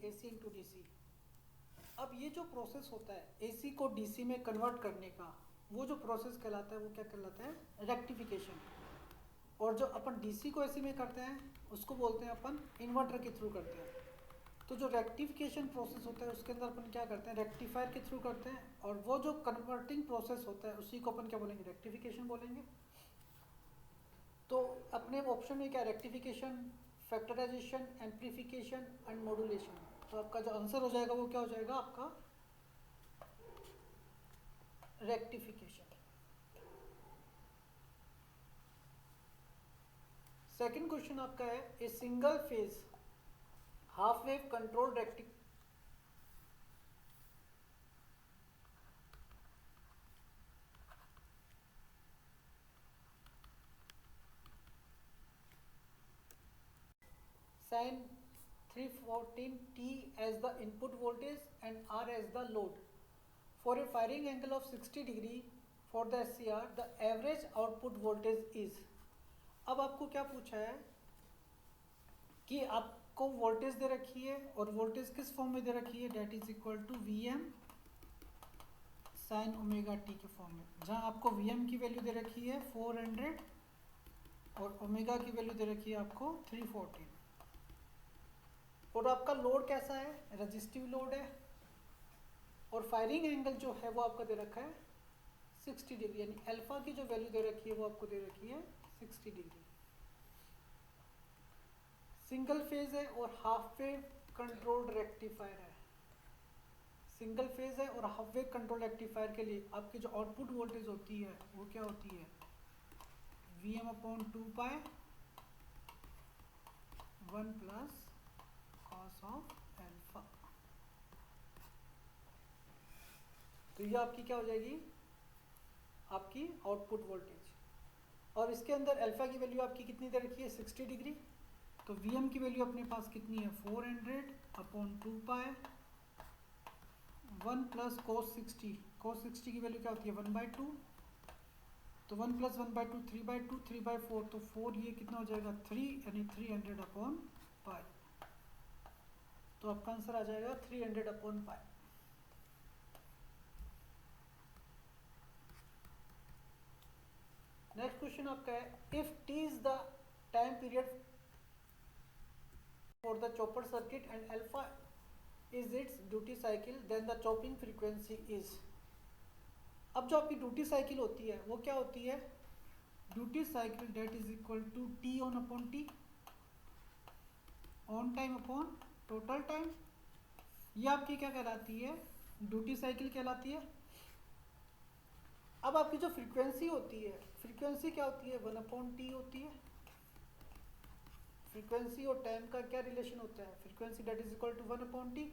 AC into DC। अब ये जो प्रोसेस होता है AC को DC में कन्वर्ट करने का, वो जो प्रोसेस कहलाता है वो क्या कहलाता है, रेक्टिफिकेशन। और जो अपन DC को AC में करते हैं उसको बोलते हैं अपन इन्वर्टर के थ्रू करते हैं। तो जो रेक्टिफिकेशन प्रोसेस होता है उसके अंदर अपन क्या करते हैं, रेक्टिफायर के थ्रू करते हैं, और वो जो कन्वर्टिंग प्रोसेस होता है उसी को अपन क्या बोलेंगे, रेक्टिफिकेशन बोलेंगे। तो अपने ऑप्शन में क्या, rectification, factorization, amplification and modulation. तो आपका जो आंसर हो जाएगा वो क्या हो जाएगा आपका, रेक्टिफिकेशन। सेकंड क्वेश्चन आपका है, a single phase half wave control rectifier sin 314t as the input voltage and R as the load. For a firing angle of 60 degree for the SCR, the average output voltage is। अब आपको क्या पूछा है कि आपको voltage दे रखी है, और वोल्टेज किस फॉर्म में दे रखी है, that is equal to Vm sine omega T के फॉर्म में, जहां आपको Vm की वैल्यू दे रखी है 400 और ओमेगा की वैल्यू दे रखी है आपको 314। और आपका लोड कैसा है, रजिस्टिव लोड है, और फायरिंग एंगल जो है वो आपका दे रखा है 60 डिग्री, यानी अल्फा की जो वैल्यू दे रखी है वो आपको दे रखी है 60 डिग्री। सिंगल फेज है और हाफ वेव कंट्रोल्ड रेक्टिफायर है। सिंगल फेज है और हाफ वेव कंट्रोल रेक्टिफायर के लिए आपकी जो आउटपुट वोल्टेज होती है वो क्या होती है, Vm/2 1 plus cos of alpha. तो ये आपकी क्या हो जाएगी, आपकी आउटपुट वोल्टेज। और इसके अंदर अल्फा की वैल्यू आपकी कितनी दे रखी है, 60 डिग्री। तो Vm की वैल्यू अपने पास कितनी है, 400/2 1 प्लस cos 60। cos 60 की वैल्यू क्या होती है, 1/2। तो 1 प्लस 1/2 3/2, 3/4, तो 4 ये कितना हो जाएगा 3, यानी 300/π। तो आपका आंसर आ जाएगा 300/π। नेक्स्ट क्वेश्चन आपका है, if T is the time period for the chopper circuit and alpha is its duty cycle, then the chopping frequency is. अब जो आपकी ड्यूटी साइकिल होती है वो क्या होती है, duty cycle that is equal to T on upon T, on time upon total time. ये आपकी क्या कहलाती है, ड्यूटी साइकिल कहलाती है। अब आपकी जो फ्रीक्वेंसी होती है, फ्रीक्वेंसी क्या होती है, 1/t होती है। फ्रीक्वेंसी और टाइम का क्या रिलेशन होता है, frequency that is equal to 1/t।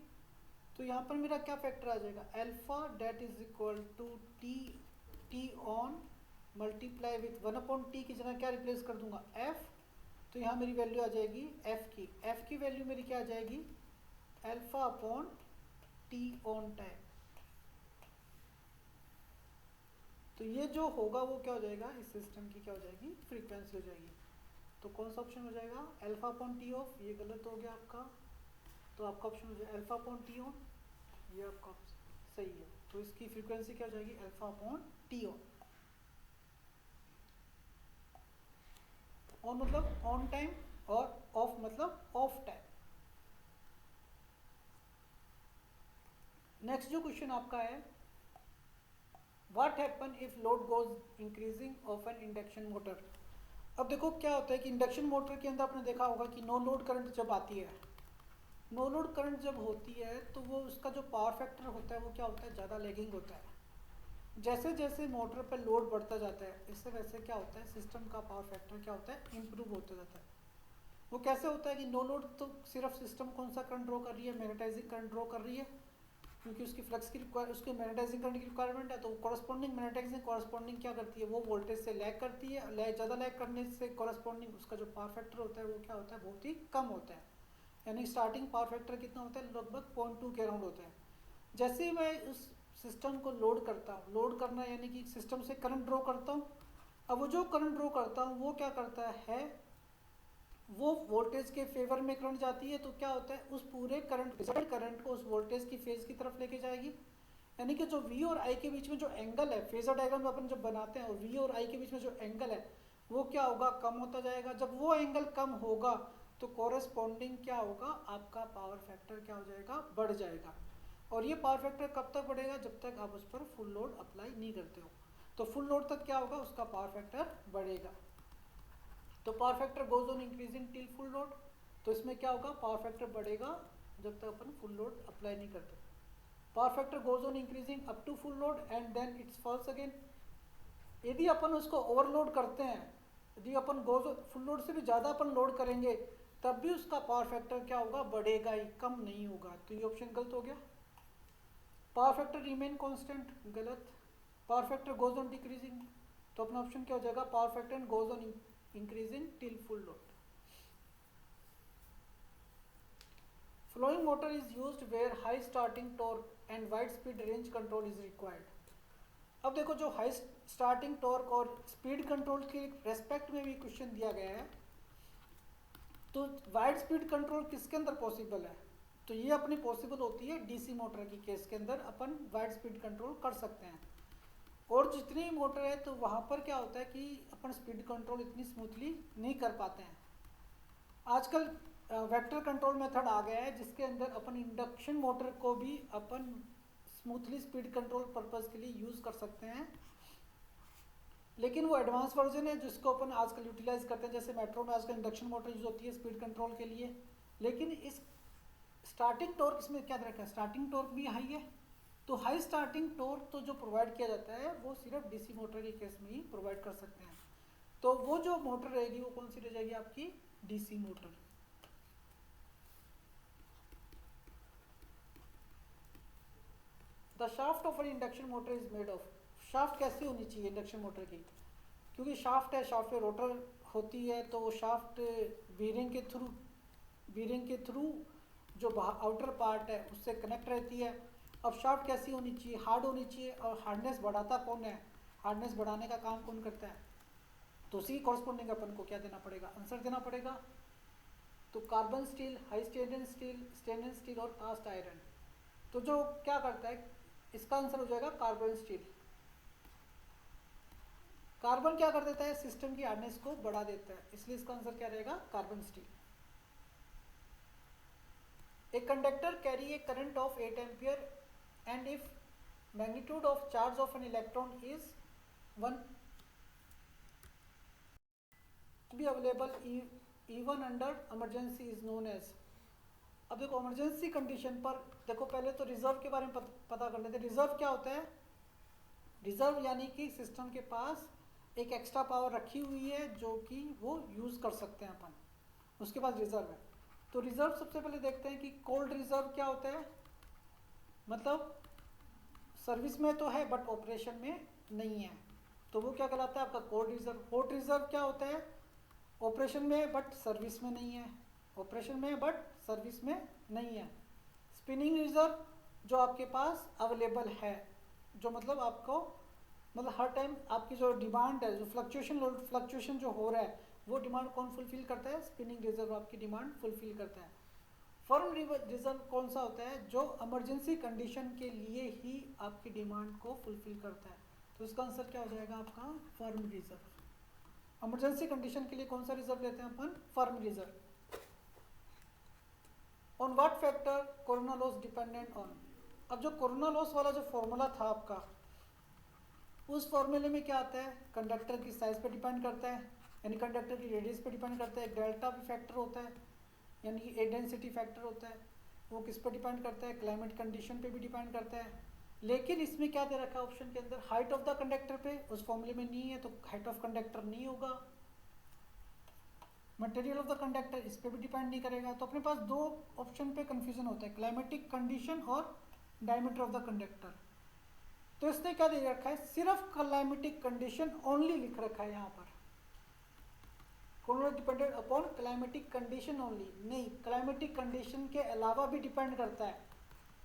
तो यहाँ पर मेरा क्या फैक्टर आ जाएगा, alpha that is equal to T on multiply with 1/t की जगह क्या रिप्लेस कर दूंगा, f। तो यहाँ मेरी वैल्यू आ जाएगी f की वैल्यू मेरी क्या आ जाएगी, alpha upon T on time. तो ये जो होगा वो क्या हो जाएगा, इस सिस्टम की क्या हो जाएगी, फ्रीक्वेंसी हो जाएगी। तो कौन सा ऑप्शन हो जाएगा, अल्फा अपॉन टी ऑफ, ये गलत हो गया आपका। तो आपका ऑप्शन हो जाएगा अल्फा अपॉन टी ऑन, ये आपका सही है। तो इसकी फ्रीक्वेंसी क्या हो जाएगी, alpha upon T on. On मतलब ऑन टाइम, और ऑफ मतलब ऑफ टाइम। नेक्स्ट जो क्वेश्चन आपका है, what happen if load goes increasing of N induction motor. अब देखो क्या होता है कि इंडक्शन मोटर के अंदर आपने देखा होगा कि नो लोड करंट जब आती है, नो लोड करंट जब होती है तो वो उसका जो पावर फैक्टर होता है वो क्या होता है, ज़्यादा लैगिंग होता है। जैसे जैसे मोटर पर लोड बढ़ता जाता है इससे वैसे क्या होता है, सिस्टम का पावर फैक्टर क्या होता है, इम्प्रूव होता जाता है। वो कैसे होता है कि नो लोड तो सिर्फ सिस्टम कौन सा करंट ड्रॉ कर रही है, मैग्नेटाइजिंग करंट ड्रॉ कर रही है, क्योंकि उसकी फ्लक्स की उसके मैग्नेटाइजिंग करंट की रिक्वायरमेंट है। तो कॉरस्पॉन्डिंग मैग्नेटाइजिंग कॉरस्पॉन्डिंग क्या करती है, वो वोल्टेज से लैग करती है। लैग ज़्यादा लैग करने से कॉरस्पॉन्डिंग उसका जो पावर फैक्टर होता है वो क्या होता है, बहुत ही कम होता है। यानी स्टार्टिंग पावर फैक्टर कितना होता है, लगभग 0.2 के अराउंड होता है। जैसे ही मैं उस सिस्टम को लोड करता हूँ, लोड करना यानी कि सिस्टम से करंट ड्रॉ करता हूँ। अब वो जो करंट ड्रॉ करता हूँ वो क्या करता है, वो वोल्टेज के फेवर में करंट जाती है, तो क्या होता है, उस पूरे करंट को उस वोल्टेज की फेज की तरफ लेके जाएगी। यानी कि जो V और I के बीच में जो एंगल है, फेजर डायग्राम में अपन जब बनाते हैं, और V और I के बीच में जो एंगल है वो क्या होगा, कम होता जाएगा। जब वो एंगल कम होगा तो कोरेस्पॉन्डिंग क्या होगा, आपका पावर फैक्टर क्या हो जाएगा, बढ़ जाएगा। और ये पावर फैक्टर कब तक बढ़ेगा, जब तक आप उस पर फुल लोड अप्लाई नहीं करते हो। तो फुल लोड तक क्या होगा, उसका पावर फैक्टर बढ़ेगा। तो power factor goes on increasing till full load. तो इसमें क्या होगा, पावर फैक्टर बढ़ेगा जब तक अपन फुल लोड अप्लाई नहीं करते। Power factor goes on increasing up to full load and then it's falls again. यदि अपन उसको ओवरलोड करते हैं, यदि अपन गोज फुल लोड से भी ज़्यादा अपन लोड करेंगे, तब भी उसका पावर फैक्टर क्या होगा, बढ़ेगा ही, कम नहीं होगा। तो ये ऑप्शन गलत हो गया। पावर फैक्टर रिमेन कांस्टेंट, गलत। Power factor goes on decreasing, तो अपना ऑप्शन क्या हो जाएगा, power factor goes on increasing till full load. Flowing motor is used where high starting torque and wide speed range control is required. अब देखो, जो high starting torque और speed control के रेस्पेक्ट में भी क्वेश्चन दिया गया है, तो वाइड स्पीड कंट्रोल किसके अंदर पॉसिबल है, तो ये अपनी पॉसिबल होती है डीसी मोटर की केस के अंदर, अपन वाइड स्पीड कंट्रोल कर सकते हैं। और जितनी मोटर है तो वहाँ पर क्या होता है कि अपन स्पीड कंट्रोल इतनी स्मूथली नहीं कर पाते हैं। आजकल वेक्टर कंट्रोल मेथड आ गया है, जिसके अंदर अपन इंडक्शन मोटर को भी अपन स्मूथली स्पीड कंट्रोल पर्पस के लिए यूज़ कर सकते हैं। लेकिन वो एडवांस वर्जन है जिसको अपन आजकल यूटिलाइज करते हैं। जैसे मेट्रो में आजकल इंडक्शन मोटर यूज़ होती है स्पीड कंट्रोल के लिए। लेकिन इस स्टार्टिंग टॉर्क इसमें क्या रखा है, स्टार्टिंग टॉर्क भी हाई है। तो हाई स्टार्टिंग टॉर्क तो जो प्रोवाइड किया जाता है वो सिर्फ डीसी मोटर के केस में ही प्रोवाइड कर सकते हैं। तो वो जो मोटर रहेगी वो कौन सी रह जाएगी, आपकी DC motor. The shaft of N induction motor is made of. Shaft कैसी होनी चाहिए इंडक्शन मोटर की, क्योंकि शाफ्ट है, शाफ्ट पे रोटर होती है, तो वो शाफ्ट बीरिंग के थ्रू जो आउटर पार्ट है उससे कनेक्ट रहती है। अब शाफ्ट कैसी होनी चाहिए, हार्ड होनी चाहिए। और हार्डनेस बढ़ाता कौन है, हार्डनेस बढ़ाने का काम कौन करता है, तो उसी कॉरस्पॉन्डिंग अपन को क्या देना पड़ेगा, आंसर देना पड़ेगा। तो carbon steel, high stainless steel और कास्ट आयरन। तो जो क्या करता है, इसका आंसर हो जाएगा कार्बन स्टील। कार्बन क्या कर देता है, सिस्टम की हार्डनेस को बढ़ा देता है, इसलिए इसका आंसर क्या रहेगा, carbon steel. A conductor carry a current of 8 ampere and if magnitude of charge of an electron is 1 be available even under emergency is known as। अब देखो इमरजेंसी कंडीशन पर, देखो पहले तो रिजर्व के बारे में पता कर लेते हैं। रिजर्व क्या होता है, रिजर्व यानी कि सिस्टम के पास एक एक्स्ट्रा पावर रखी हुई है जो कि वो यूज़ कर सकते हैं अपन, उसके पास रिजर्व है। तो रिजर्व सबसे पहले देखते हैं कि कोल्ड रिजर्व क्या होता है, मतलब सर्विस में तो है बट ऑपरेशन में नहीं है, तो वो क्या कहलाता है, आपका कोल्ड रिजर्व। हॉट रिजर्व क्या होता है, ऑपरेशन में बट सर्विस में नहीं है, ऑपरेशन में बट सर्विस में नहीं है। स्पिनिंग रिजर्व जो आपके पास अवेलेबल है, जो मतलब आपको मतलब हर टाइम आपकी जो डिमांड है, जो फ्लक्चुएशन जो हो रहा है, वो डिमांड कौन फुलफिल करता है, स्पिनिंग रिजर्व आपकी डिमांड फुलफिल करता है। फर्म रिजर्व कौन सा होता है, जो इमरजेंसी कंडीशन के लिए ही आपकी डिमांड को फुलफिल करता है। तो इसका आंसर क्या हो जाएगा आपका, फर्म रिजर्व। इमरजेंसी कंडीशन के लिए कौन सा रिजर्व लेते हैं अपन, firm reserve. On what factor corona loss dependent on. अब जो कोरोना लॉस वाला जो फॉर्मूला था आपका, उस फॉर्मूले में क्या आता है, कंडक्टर की साइज पे डिपेंड करता है, यानी कंडक्टर की रेडियस पे डिपेंड करता है। डेल्टा भी फैक्टर होता है, यानी कि ए डेंसिटी फैक्टर होता है। वो किस पे डिपेंड करता है, क्लाइमेट कंडीशन पे भी डिपेंड करता है। लेकिन इसमें क्या दे रखा है ऑप्शन के अंदर, हाइट ऑफ द कंडक्टर पे, उस फॉर्मूले में नहीं है, तो हाइट ऑफ कंडक्टर नहीं होगा। मटेरियल ऑफ द कंडक्टर, इस पे भी डिपेंड नहीं करेगा। तो अपने पास दो ऑप्शन पे कंफ्यूजन होता है, क्लाइमेटिक कंडीशन और डायमीटर ऑफ द कंडक्टर। तो इसने क्या दे रखा है, सिर्फ क्लाइमेटिक कंडीशन ओनली लिख रखा है यहाँ पर, corona depended upon climatic condition only. नहीं, क्लाइमेटिक कंडीशन के अलावा भी डिपेंड करता है।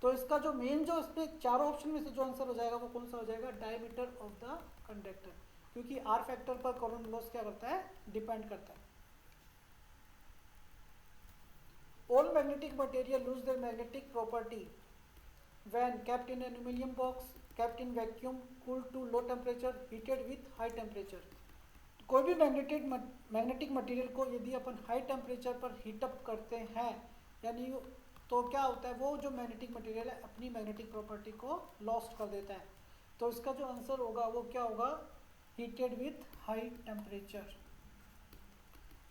तो इसका जो मेन जो इसमें चारों ऑप्शन में से जो आंसर हो जाएगा वो कौन सा हो जाएगा, डायमीटर ऑफ द कंडक्टर, क्योंकि आर फैक्टर पर कोरोना लॉस क्या करता है, डिपेंड करता है। All magnetic material lose their magnetic property when kept in an aluminum box, kept in vacuum, cooled to low temperature, heated with high temperature. कोई भी magnetic material को यदि अपन हाई टेम्परेचर पर हीटअप करते हैं यानी तो क्या होता है, वो जो मैग्नेटिक मटेरियल है अपनी मैग्नेटिक प्रॉपर्टी को लॉस्ट कर देता है। तो इसका जो आंसर होगा वो क्या होगा, हीटेड विथ हाई टेम्परेचर।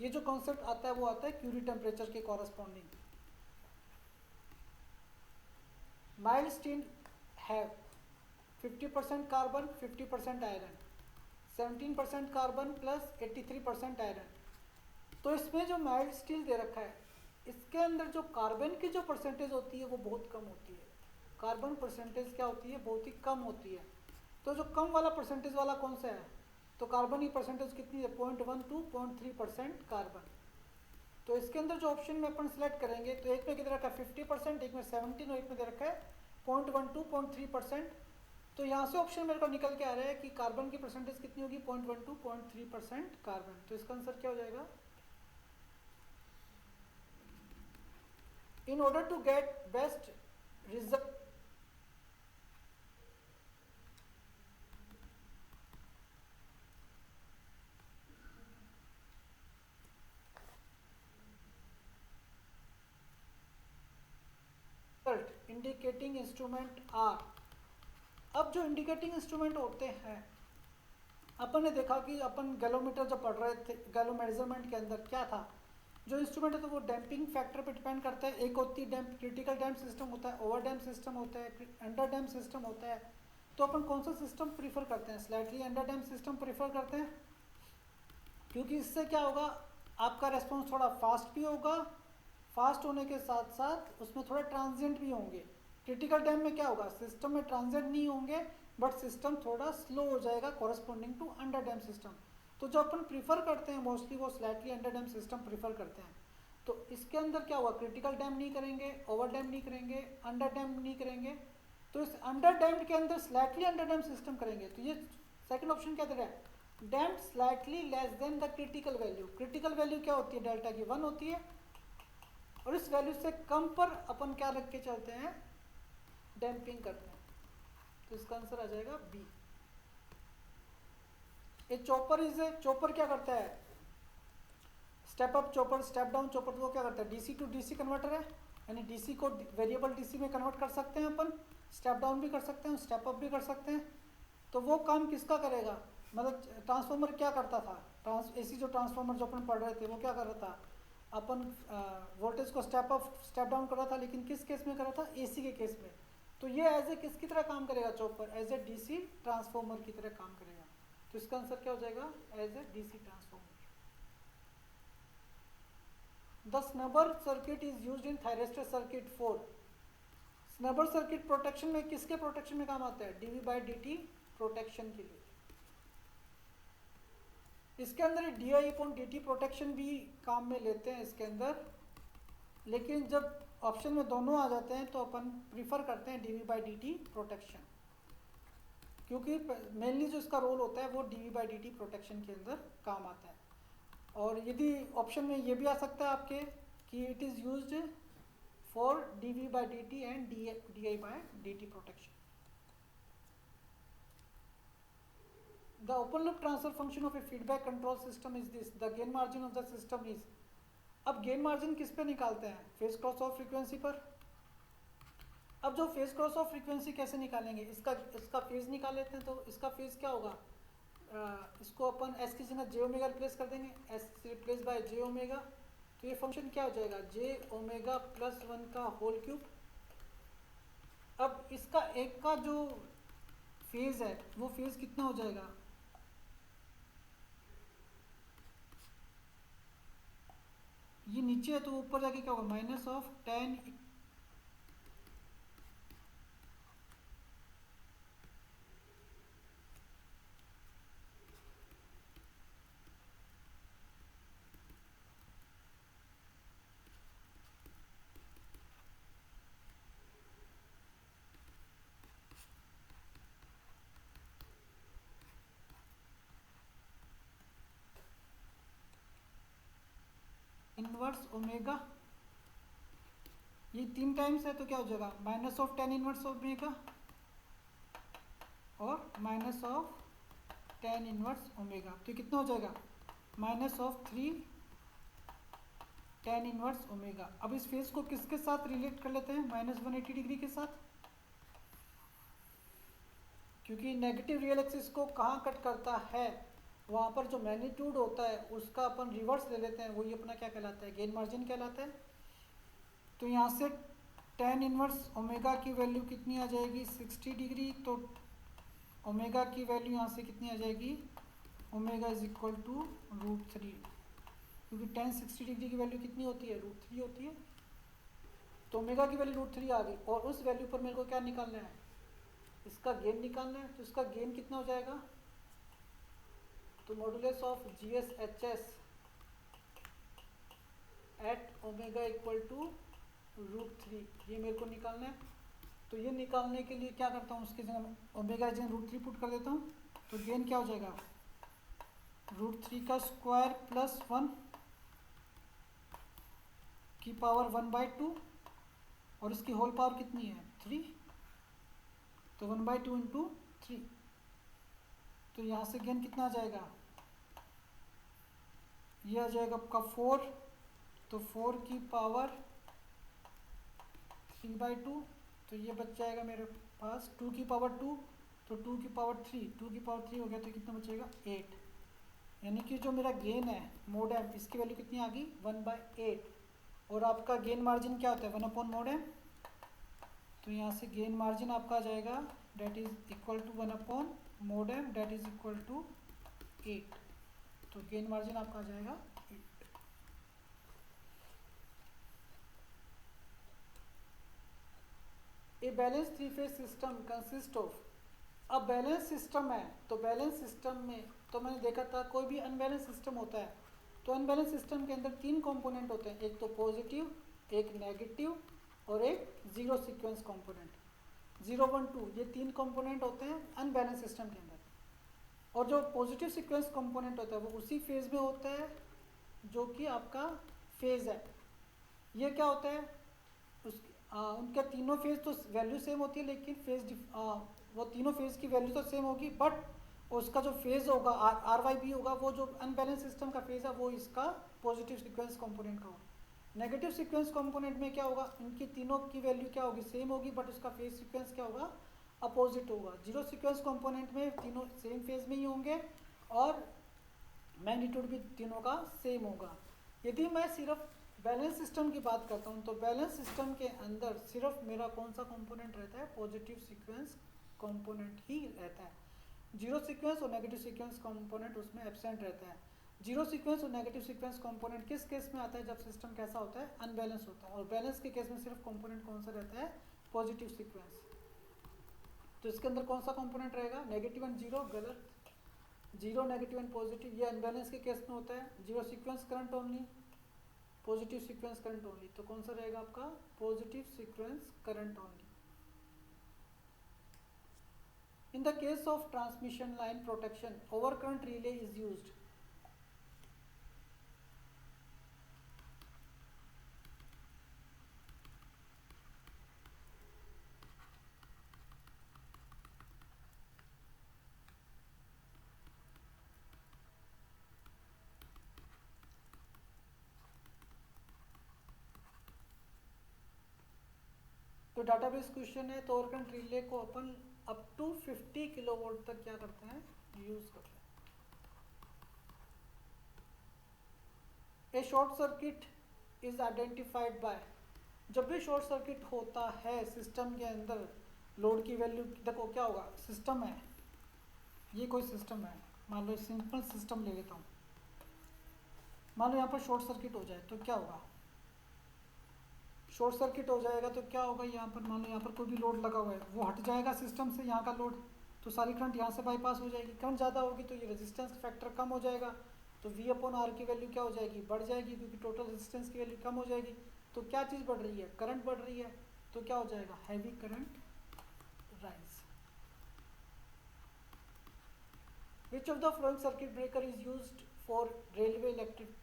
ये जो कॉन्सेप्ट आता है वो आता है क्यूरी टेम्परेचर के corresponding. Mild steel have 50% carbon 50% iron, 17% carbon plus 83% iron. तो इसमें जो माइल्ड स्टील दे रखा है इसके अंदर जो कार्बन की जो परसेंटेज होती है वो बहुत कम होती है। कार्बन परसेंटेज क्या होती है, बहुत ही कम होती है। तो जो कम वाला परसेंटेज वाला कौन सा है, तो कार्बन की परसेंटेज कितनी है, 0.1 to 0.3% कार्बन। तो इसके अंदर जो ऑप्शन में अपन सिलेक्ट करेंगे तो एक में कितना रखा है 50%, एक में 17 और एक में दे रखा है 0.1 to 0.3%। तो यहाँ से ऑप्शन मेरे को निकल के आ रहा है कि कार्बन की परसेंटेज कितनी होगी, 0.1 to 0.3% कार्बन। तो इसका आंसर क्या हो जाएगा, in order to get best result indicating instrument are. अब जो इंडिकेटिंग इंस्ट्रूमेंट होते हैं, अपन ने देखा कि अपन गैलोमीटर जब पढ़ रहे थे, गैलो मेजरमेंट के अंदर क्या था, जो इंस्ट्रूमेंट है तो वो डैम्पिंग फैक्टर पे डिपेंड करता है। एक होती है डैम्प, क्रिटिकल डैम्प सिस्टम होता है, ओवर डैम्प सिस्टम होता है, अंडर डैम्प सिस्टम होता है। तो अपन कौन सा सिस्टम प्रीफर करते हैं, slightly under damp system prefer करते हैं, क्योंकि इससे क्या होगा, आपका रेस्पॉन्स थोड़ा फास्ट भी होगा, फास्ट होने के साथ साथ उसमें थोड़े ट्रांजिएंट भी होंगे। क्रिटिकल डैम्प में क्या होगा, सिस्टम में ट्रांजिएंट नहीं होंगे बट सिस्टम थोड़ा स्लो हो जाएगा corresponding to under damp system. तो जो अपन प्रीफर करते हैं मोस्टली वो slightly under damp system prefer करते हैं। तो इसके अंदर क्या हुआ, क्रिटिकल डैम्प नहीं करेंगे, ओवर डैम्प नहीं करेंगे, अंडर डैम्प नहीं करेंगे। तो इस अंडर डैम्प के अंदर स्लाइटली अंडर डैम्प सिस्टम करेंगे। तो ये सेकंड ऑप्शन क्या दे रहा है, damp slightly less than the critical value. Critical value क्या होती है, डेल्टा की 1 होती है, और इस वैल्यू से कम पर अपन क्या रख के चलते हैं, डैम्पिंग करते हैं। तो इसका आंसर आ जाएगा बी। ये चॉपर इज ए, चॉपर क्या करता है, step up chopper, step down chopper, वो क्या करता है, डीसी टू डीसी कन्वर्टर है, यानी डीसी को वेरिएबल डीसी में कन्वर्ट कर सकते हैं अपन, स्टेप डाउन भी कर सकते हैं, स्टेप अप भी कर सकते हैं। तो वो काम किसका करेगा, मतलब ट्रांसफार्मर क्या करता था, एसी जो ट्रांसफार्मर जो अपन पढ़ रहे थे वो क्या कर रहा था, अपन वोल्टेज को स्टेप अप स्टेप डाउन कर रहा था, लेकिन किस केस में कर रहा था, एसी के केस में। तो ये एज ए किसकी तरह काम करेगा, chopper as a DC transformer की तरह काम करेगा। तो इसका आंसर क्या हो जाएगा, as a DC transformer. The snubber circuit is used in thyristor circuit 4। Snubber circuit protection में किसके प्रोटेक्शन में काम आता है, डीवी बाई डी प्रोटेक्शन के लिए। इसके अंदर D I upon D T protection भी काम में लेते हैं इसके अंदर, लेकिन जब ऑप्शन में दोनों आ जाते हैं तो अपन प्रीफर करते हैं DV by D T protection, क्योंकि मेनली जो इसका रोल होता है वो DV by D T protection के अंदर काम आता है। और यदि ऑप्शन में ये भी आ सकता है आपके कि it is used for DV by D T and D I by D T protection. The open loop transfer function of a feedback control system is this. The gain margin of the system is. अब gain margin किस पे निकालते हैं, phase cross of frequency पर। अब जो phase cross of frequency कैसे निकालेंगे, इसका फेज निकाल लेते हैं। तो इसका फेज क्या होगा, इसको अपन एस की जगह जे ओमेगा रिप्लेस कर देंगे, S replace by J omega. तो ये फंक्शन क्या हो जाएगा, जे ओमेगा प्लस 1 का होल क्यूब। अब इसका एक का जो फेज है वो फेज कितना हो जाएगा, ये नीचे है तो ऊपर जाके क्या होगा, माइनस ऑफ 10 इनवर्स ओमेगा ये 3 टाइम्स है तो क्या हो जाएगा minus of ten inverse omega और minus of ten inverse omega, तो कितना हो जाएगा minus of 3 ten inverse omega. अब इस फेज को किसके साथ रिलेट कर लेते हैं माइनस 180 डिग्री के साथ, क्योंकि नेगेटिव रियल एक्सिस को कहाँ कट करता है, वहाँ पर जो मैग्नीट्यूड होता है उसका अपन रिवर्स ले लेते हैं, वही अपना क्या कहलाता है गेन मार्जिन कहलाता है। तो यहाँ से टेन इनवर्स ओमेगा की वैल्यू कितनी आ जाएगी 60 डिग्री, तो ओमेगा की वैल्यू यहाँ से कितनी आ जाएगी ओमेगा इज इक्वल टू √3, क्योंकि टेन 60 डिग्री की वैल्यू कितनी होती है √3 होती है, तो ओमेगा की वैल्यू √3 आ गई। और उस वैल्यू पर मेरे को क्या निकालना है इसका गेन निकालना है, तो इसका गेन कितना हो जाएगा, तो modulus of GSHS at omega equal to √3 ये मेरे को निकालना है। तो ये निकालने के लिए क्या करता हूँ उसकी जगह ओमेगा जगह √3 पुट कर देता हूँ, तो गेन क्या हो जाएगा √3 का स्क्वायर प्लस 1 की पावर 1/2 और इसकी होल पावर कितनी है 3, तो 1/2 इंटू 3, तो यहाँ से गेन कितना आ जाएगा ये आ जाएगा आपका 4, तो 4 की पावर 3/2, तो ये बच जाएगा मेरे पास 2 की पावर 2, तो 2 की पावर 3, 2 की पावर 3 हो गया तो कितना बचेगा 8, यानी कि जो मेरा गेन है मोडेम इसकी वैल्यू कितनी आ गई 1/8। और आपका गेन मार्जिन क्या होता है 1/मोडेम, तो यहाँ से गेन मार्जिन आपका आ जाएगा डेट इज इक्वल टू 1/मोडेम डेट इज इक्वल टू 8, तो गेन मार्जिन आपका आ जाएगा 8। A balance 3 phase system consist of, अब बैलेंस सिस्टम है तो बैलेंस सिस्टम में तो मैंने देखा था कोई भी अनबैलेंस सिस्टम होता है तो अनबैलेंस सिस्टम के अंदर 3 कंपोनेंट होते हैं, एक तो पॉजिटिव, एक नेगेटिव और एक जीरो सीक्वेंस कंपोनेंट। 0, 1, 2 ये 3 कंपोनेंट होते हैं अनबैलेंस सिस्टम के अंदर। और जो पॉजिटिव सीक्वेंस कंपोनेंट होता है वो उसी फेज में होता है जो कि आपका फेज है। ये क्या होता है उनका तीनों फेज तो वैल्यू सेम होती है, लेकिन फेज वो तीनों फेज की वैल्यू तो सेम होगी, बट उसका जो फेज होगा RYB होगा, वो जो अनबैलेंस सिस्टम का फेज है वो इसका पॉजिटिव सीक्वेंस कंपोनेंट का होगा। नेगेटिव सीक्वेंस कंपोनेंट में क्या होगा इनकी तीनों की वैल्यू क्या होगी सेम होगी, बट उसका फेज सीक्वेंस क्या होगा अपोजिट होगा। जीरो सीक्वेंस कंपोनेंट में तीनों सेम फेज में ही होंगे और मैग्नीट्यूड भी तीनों का सेम होगा। यदि मैं सिर्फ बैलेंस सिस्टम की बात करता हूँ तो बैलेंस सिस्टम के अंदर सिर्फ मेरा कौन सा कंपोनेंट रहता है पॉजिटिव सीक्वेंस कंपोनेंट ही रहता है। जीरो सीक्वेंस और नेगेटिव सीक्वेंस कंपोनेंट उसमें एब्सेंट रहता है। जीरो सीक्वेंस और नेगेटिव सीक्वेंस कंपोनेंट किस केस में आता है जब सिस्टम कैसा होता है अनबैलेंस होता है, और बैलेंस के केस में सिर्फ कंपोनेंट कौन सा रहता है पॉजिटिव सीक्वेंस। तो इसके अंदर कौन सा कंपोनेंट रहेगा नेगेटिव एंड जीरो, गलत, जीरो नेगेटिव एंड पॉजिटिव ये अनबैलेंस के केस में होता है। Zero sequence current only, positive sequence current only, तो कौन सा रहेगा आपका positive sequence current only. In the case of transmission line protection, overcurrent relay is used. तो डाटाबेस क्वेश्चन है, तो ओवरकरंट रिले को अपन अप टू 50 किलोवोल्ट तक क्या करते हैं यूज करते हैं। ए short circuit is identified by, जब भी शॉर्ट सर्किट होता है सिस्टम के अंदर लोड की वैल्यू देखो क्या होगा, सिस्टम है ये कोई सिस्टम है, मान लो सिंपल सिस्टम ले लेता हूँ, मान लो यहाँ पर शॉर्ट सर्किट हो जाए तो क्या होगा, शॉर्ट सर्किट हो जाएगा तो क्या होगा, यहाँ पर मान लो यहाँ पर कोई भी लोड लगा हुआ है वो हट जाएगा सिस्टम से, यहाँ का लोड, तो सारी करंट यहाँ से बाईपास हो जाएगी। करंट ज़्यादा होगी तो ये रेजिस्टेंस फैक्टर कम हो जाएगा, तो V/R की वैल्यू क्या हो जाएगी बढ़ जाएगी, क्योंकि टोटल रेजिस्टेंस की वैल्यू कम हो जाएगी। तो क्या चीज़ बढ़ रही है करंट बढ़ रही है, तो क्या हो जाएगा heavy current rise. Which of the flowing circuit breaker is used for railway electric,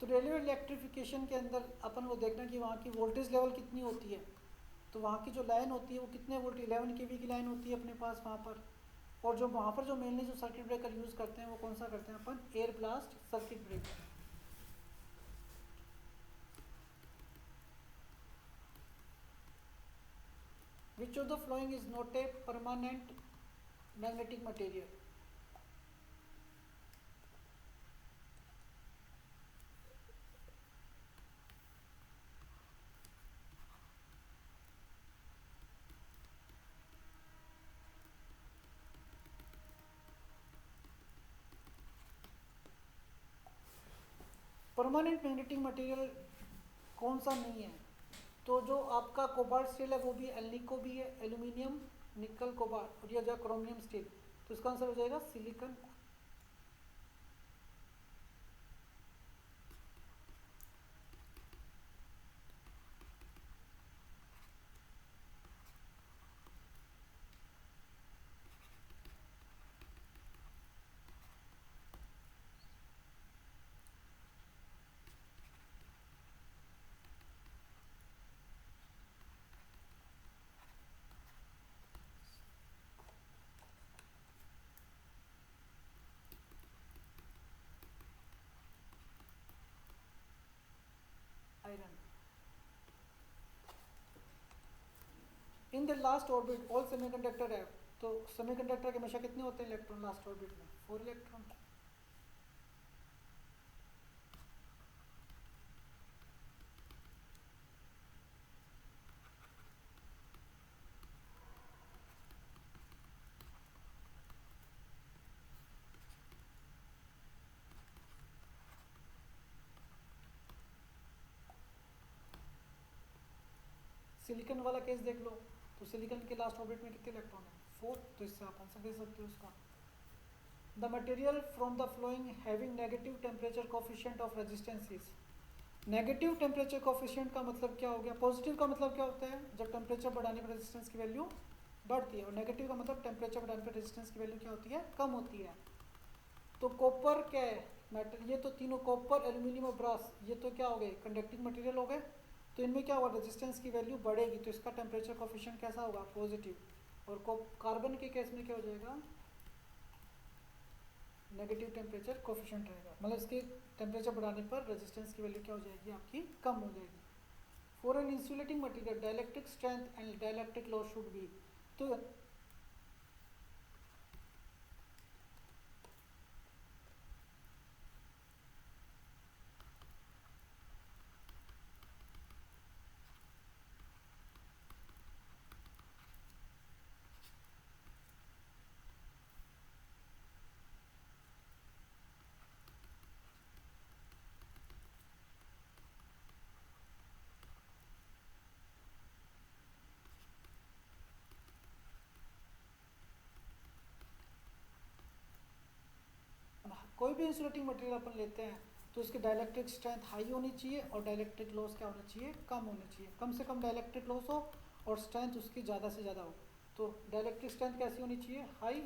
तो रेलवे इलेक्ट्रिफिकेशन के अंदर अपन को देखना कि वहाँ की वोल्टेज लेवल कितनी होती है। तो वहाँ की जो लाइन होती है वो कितने वोल्ट 11 केवी की लाइन होती है अपने पास वहाँ पर। और जो वहाँ पर जो मेनली जो सर्किट ब्रेकर यूज़ करते हैं वो कौन सा करते हैं अपन, air blast circuit breaker. Which of the following is not a permanent magnetic material. Permanent magnetic material कौन सा नहीं है, तो जो आपका कोबाल्ट स्टील है वो भी एल्निको भी है, एल्यूमिनियम, निकल, कोबाल्ट, और ये जो क्रोमियम स्टील, तो इसका आंसर हो जाएगा silicon. Iron. In the last orbit all semiconductor है, तो सेमीकंडक्टर के हमेशा कितने होते हैं इलेक्ट्रॉन लास्ट ऑर्बिट में, 4 इलेक्ट्रॉन। सिलिकॉन वाला केस देख लो, तो सिलिकॉन के लास्ट ऑर्बिट में कितने इलेक्ट्रॉन है, 4, तो इससे आप आंसर दे सकते हो उसका। The material from the flowing having negative temperature coefficient of resistance is. Negative temperature coefficient का मतलब क्या हो गया, पॉजिटिव का मतलब क्या होता है, जब टेम्परेचर बढ़ाने पर रेजिस्टेंस की वैल्यू बढ़ती है, और नेगेटिव का मतलब टेम्परेचर बढ़ाने पर रेजिस्टेंस की वैल्यू क्या होती है, कम होती है। तो कॉपर क्या है, मेटल, ये तो तीनों कॉपर, एल्यूमिनियम और ब्रास, ये तो क्या हो गए, कंडक्टिंग मटेरियल हो गए। तो इनमें क्या होगा, रेजिस्टेंस की वैल्यू बढ़ेगी, तो इसका टेम्परेचर कोफिशिएंट कैसा होगा, पॉजिटिव। और कार्बन के केस में क्या हो जाएगा, नेगेटिव टेम्परेचर कोफिशिएंट रहेगा, मतलब इसके टेम्परेचर बढ़ाने पर रेजिस्टेंस की वैल्यू क्या हो जाएगी, आपकी कम हो जाएगी। For an insulating material dielectric strength and dielectric loss should be. तो कोई भी इंसुलेटिंग मटेरियल अपन लेते हैं तो उसकी डाइलेक्ट्रिक स्ट्रेंथ हाई होनी चाहिए और डाइलेक्ट्रिक लॉस क्या होना चाहिए, कम होना चाहिए। कम से कम डाइलेक्ट्रिक लॉस हो और स्ट्रेंथ उसकी ज़्यादा से ज़्यादा हो। तो डाइलेक्ट्रिक स्ट्रेंथ कैसी होनी चाहिए, हाई,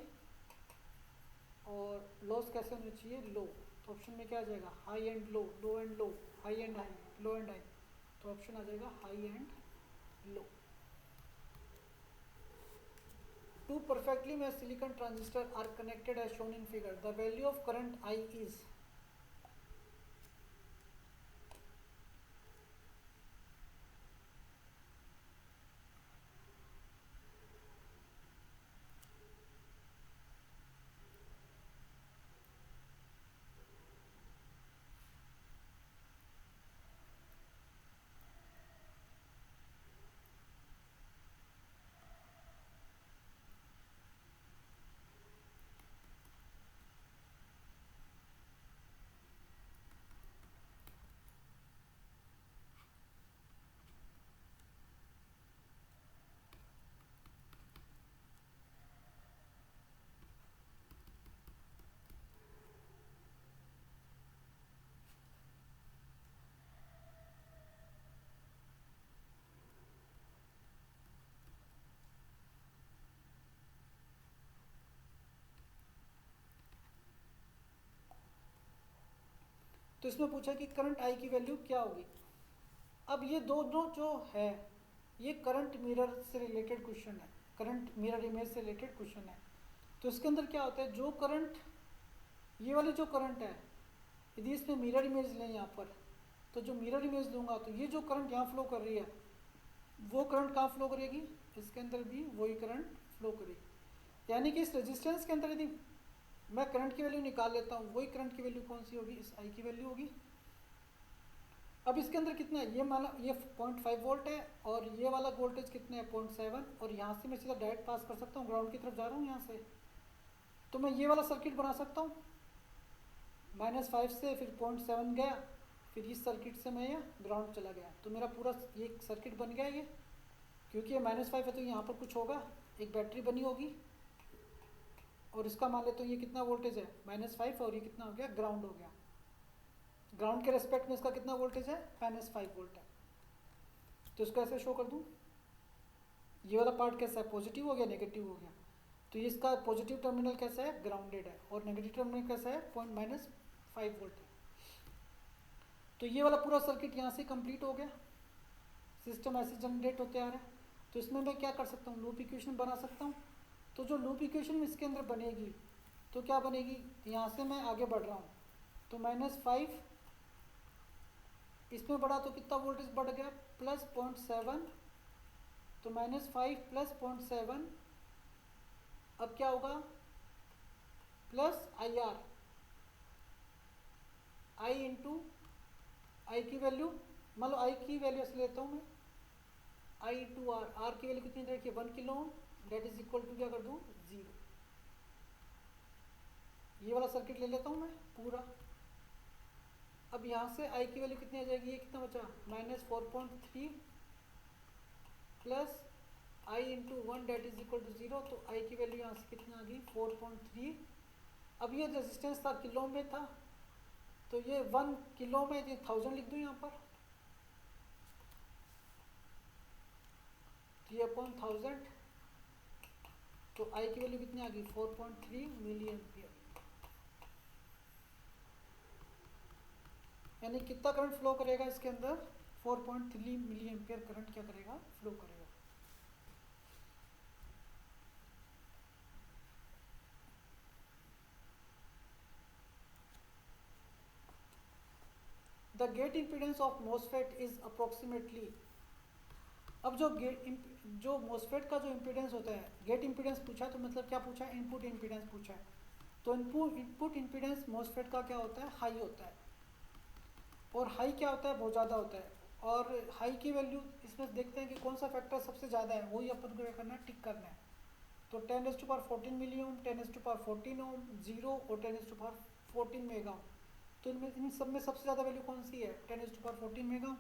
और लॉस कैसे होनी चाहिए, लो। तो ऑप्शन में क्या आ जाएगा, high and low, low and low, high and high, low and high. तो ऑप्शन आ जाएगा high and low. Two perfectly matched silicon transistors are connected as shown in figure. The value of current I is। तो इसमें पूछा कि current I की value क्या होगी। अब ये दोनों जो है ये करंट मिरर से रिलेटेड क्वेश्चन है, करंट मिरर इमेज से रिलेटेड क्वेश्चन है। तो इसके अंदर क्या होता है, जो करंट, ये वाली जो करंट है, यदि इसमें मिरर इमेज लें यहाँ पर, तो जो मिरर इमेज लूँगा तो ये जो करंट यहाँ फ्लो कर रही है वो करंट कहाँ फ्लो करेगी, इसके अंदर भी वही करंट फ्लो करेगी। यानी कि इस रेजिस्टेंस के अंदर यदि मैं करंट की वैल्यू निकाल लेता हूँ, वही करंट की वैल्यू कौन सी होगी, इस आई की वैल्यू होगी। अब इसके अंदर कितना है, ये माना ये 0.5 वोल्ट है और ये वाला वोल्टेज कितना है 0.7, और यहाँ से मैं सीधा डायरेक्ट पास कर सकता हूँ, ग्राउंड की तरफ जा रहा हूँ यहाँ से, तो मैं ये वाला सर्किट बना सकता हूँ। -5 से फिर 0.7 गया, फिर इस सर्किट से मैं ये ग्राउंड चला गया, तो मेरा पूरा ये सर्किट बन गया ये। क्योंकि ये -5 है तो यहाँ पर कुछ होगा, एक बैटरी बनी होगी, और इसका मान लेते तो ये कितना वोल्टेज है -5, और ये कितना हो गया, ग्राउंड हो गया। ग्राउंड के रेस्पेक्ट में इसका कितना वोल्टेज है, -5 वोल्ट है। तो इसको ऐसे शो कर दूँ, ये वाला पार्ट कैसा है, पॉजिटिव हो गया, नेगेटिव हो गया। तो इसका पॉजिटिव टर्मिनल कैसा है, ग्राउंडेड है, और नेगेटिव टर्मिनल कैसा है, -5 वोल्ट है। तो ये वाला पूरा सर्किट यहाँ से कंप्लीट हो गया, सिस्टम ऐसे जनरेट होते आ रहा है। तो इसमें मैं क्या कर सकता हूँ, लूप इक्वेशन बना सकता हूँ। तो जो लूप इक्वेशन इसके अंदर बनेगी तो क्या बनेगी, यहाँ से मैं आगे बढ़ रहा हूँ तो -5, इसमें बढ़ा तो कितना वोल्टेज बढ़ गया, +0.7, तो -5 + 0.7, अब क्या होगा, +IR, I इंटू आई की वैल्यू, मान लो आई की वैल्यू ऐसे लेता हूँ मैं, I टू आर, आर की वैल्यू कितनी रखी है 1 kilo ohm, that is equal to क्या कर दूँ 0। ये वाला सर्किट ले लेता हूँ मैं पूरा। अब यहाँ से आई की वैल्यू कितनी आ जाएगी, ये कितना बचा, -4.3 plus I into 1 that is equal to 0, तो आई की वैल्यू यहाँ से कितनी आ गई 4.3। अब ये रेजिस्टेंस था किलो में था, तो ये 1 किलो में ये 1000 लिख दूँ यहाँ पर, तो ये अपॉन 1000, तो आई की वैल्यू कितनी आ गई 4.3 मिली एम्पियर। यानी कितना करंट फ्लो करेगा इसके अंदर, 4.3 मिली एम्पियर करंट क्या करेगा, फ्लो करेगा। The gate impedance of MOSFET is approximately, अब जो मोसफेट का जो इम्पीडेंस होता है, गेट इम्पीडेंस पूछा तो मतलब क्या पूछा है, इनपुट इम्पीडेंस पूछा है। तो इनपुट इम्पीडेंस मोसफेट का क्या होता है, हाई होता है, और हाई क्या होता है, बहुत ज़्यादा होता है। और हाई की वैल्यू इसमें देखते हैं कि कौन सा फैक्टर सबसे ज़्यादा है, वही अपन को क्या करना है, टिक करना है। तो 10⁻14 मिली ओम, 10⁻14 ओम, 0 और 10⁻14 मेगा ओम। तो इनमें इन सब में सबसे ज़्यादा वैल्यू कौन सी है, 10⁻14 मेगा ओम।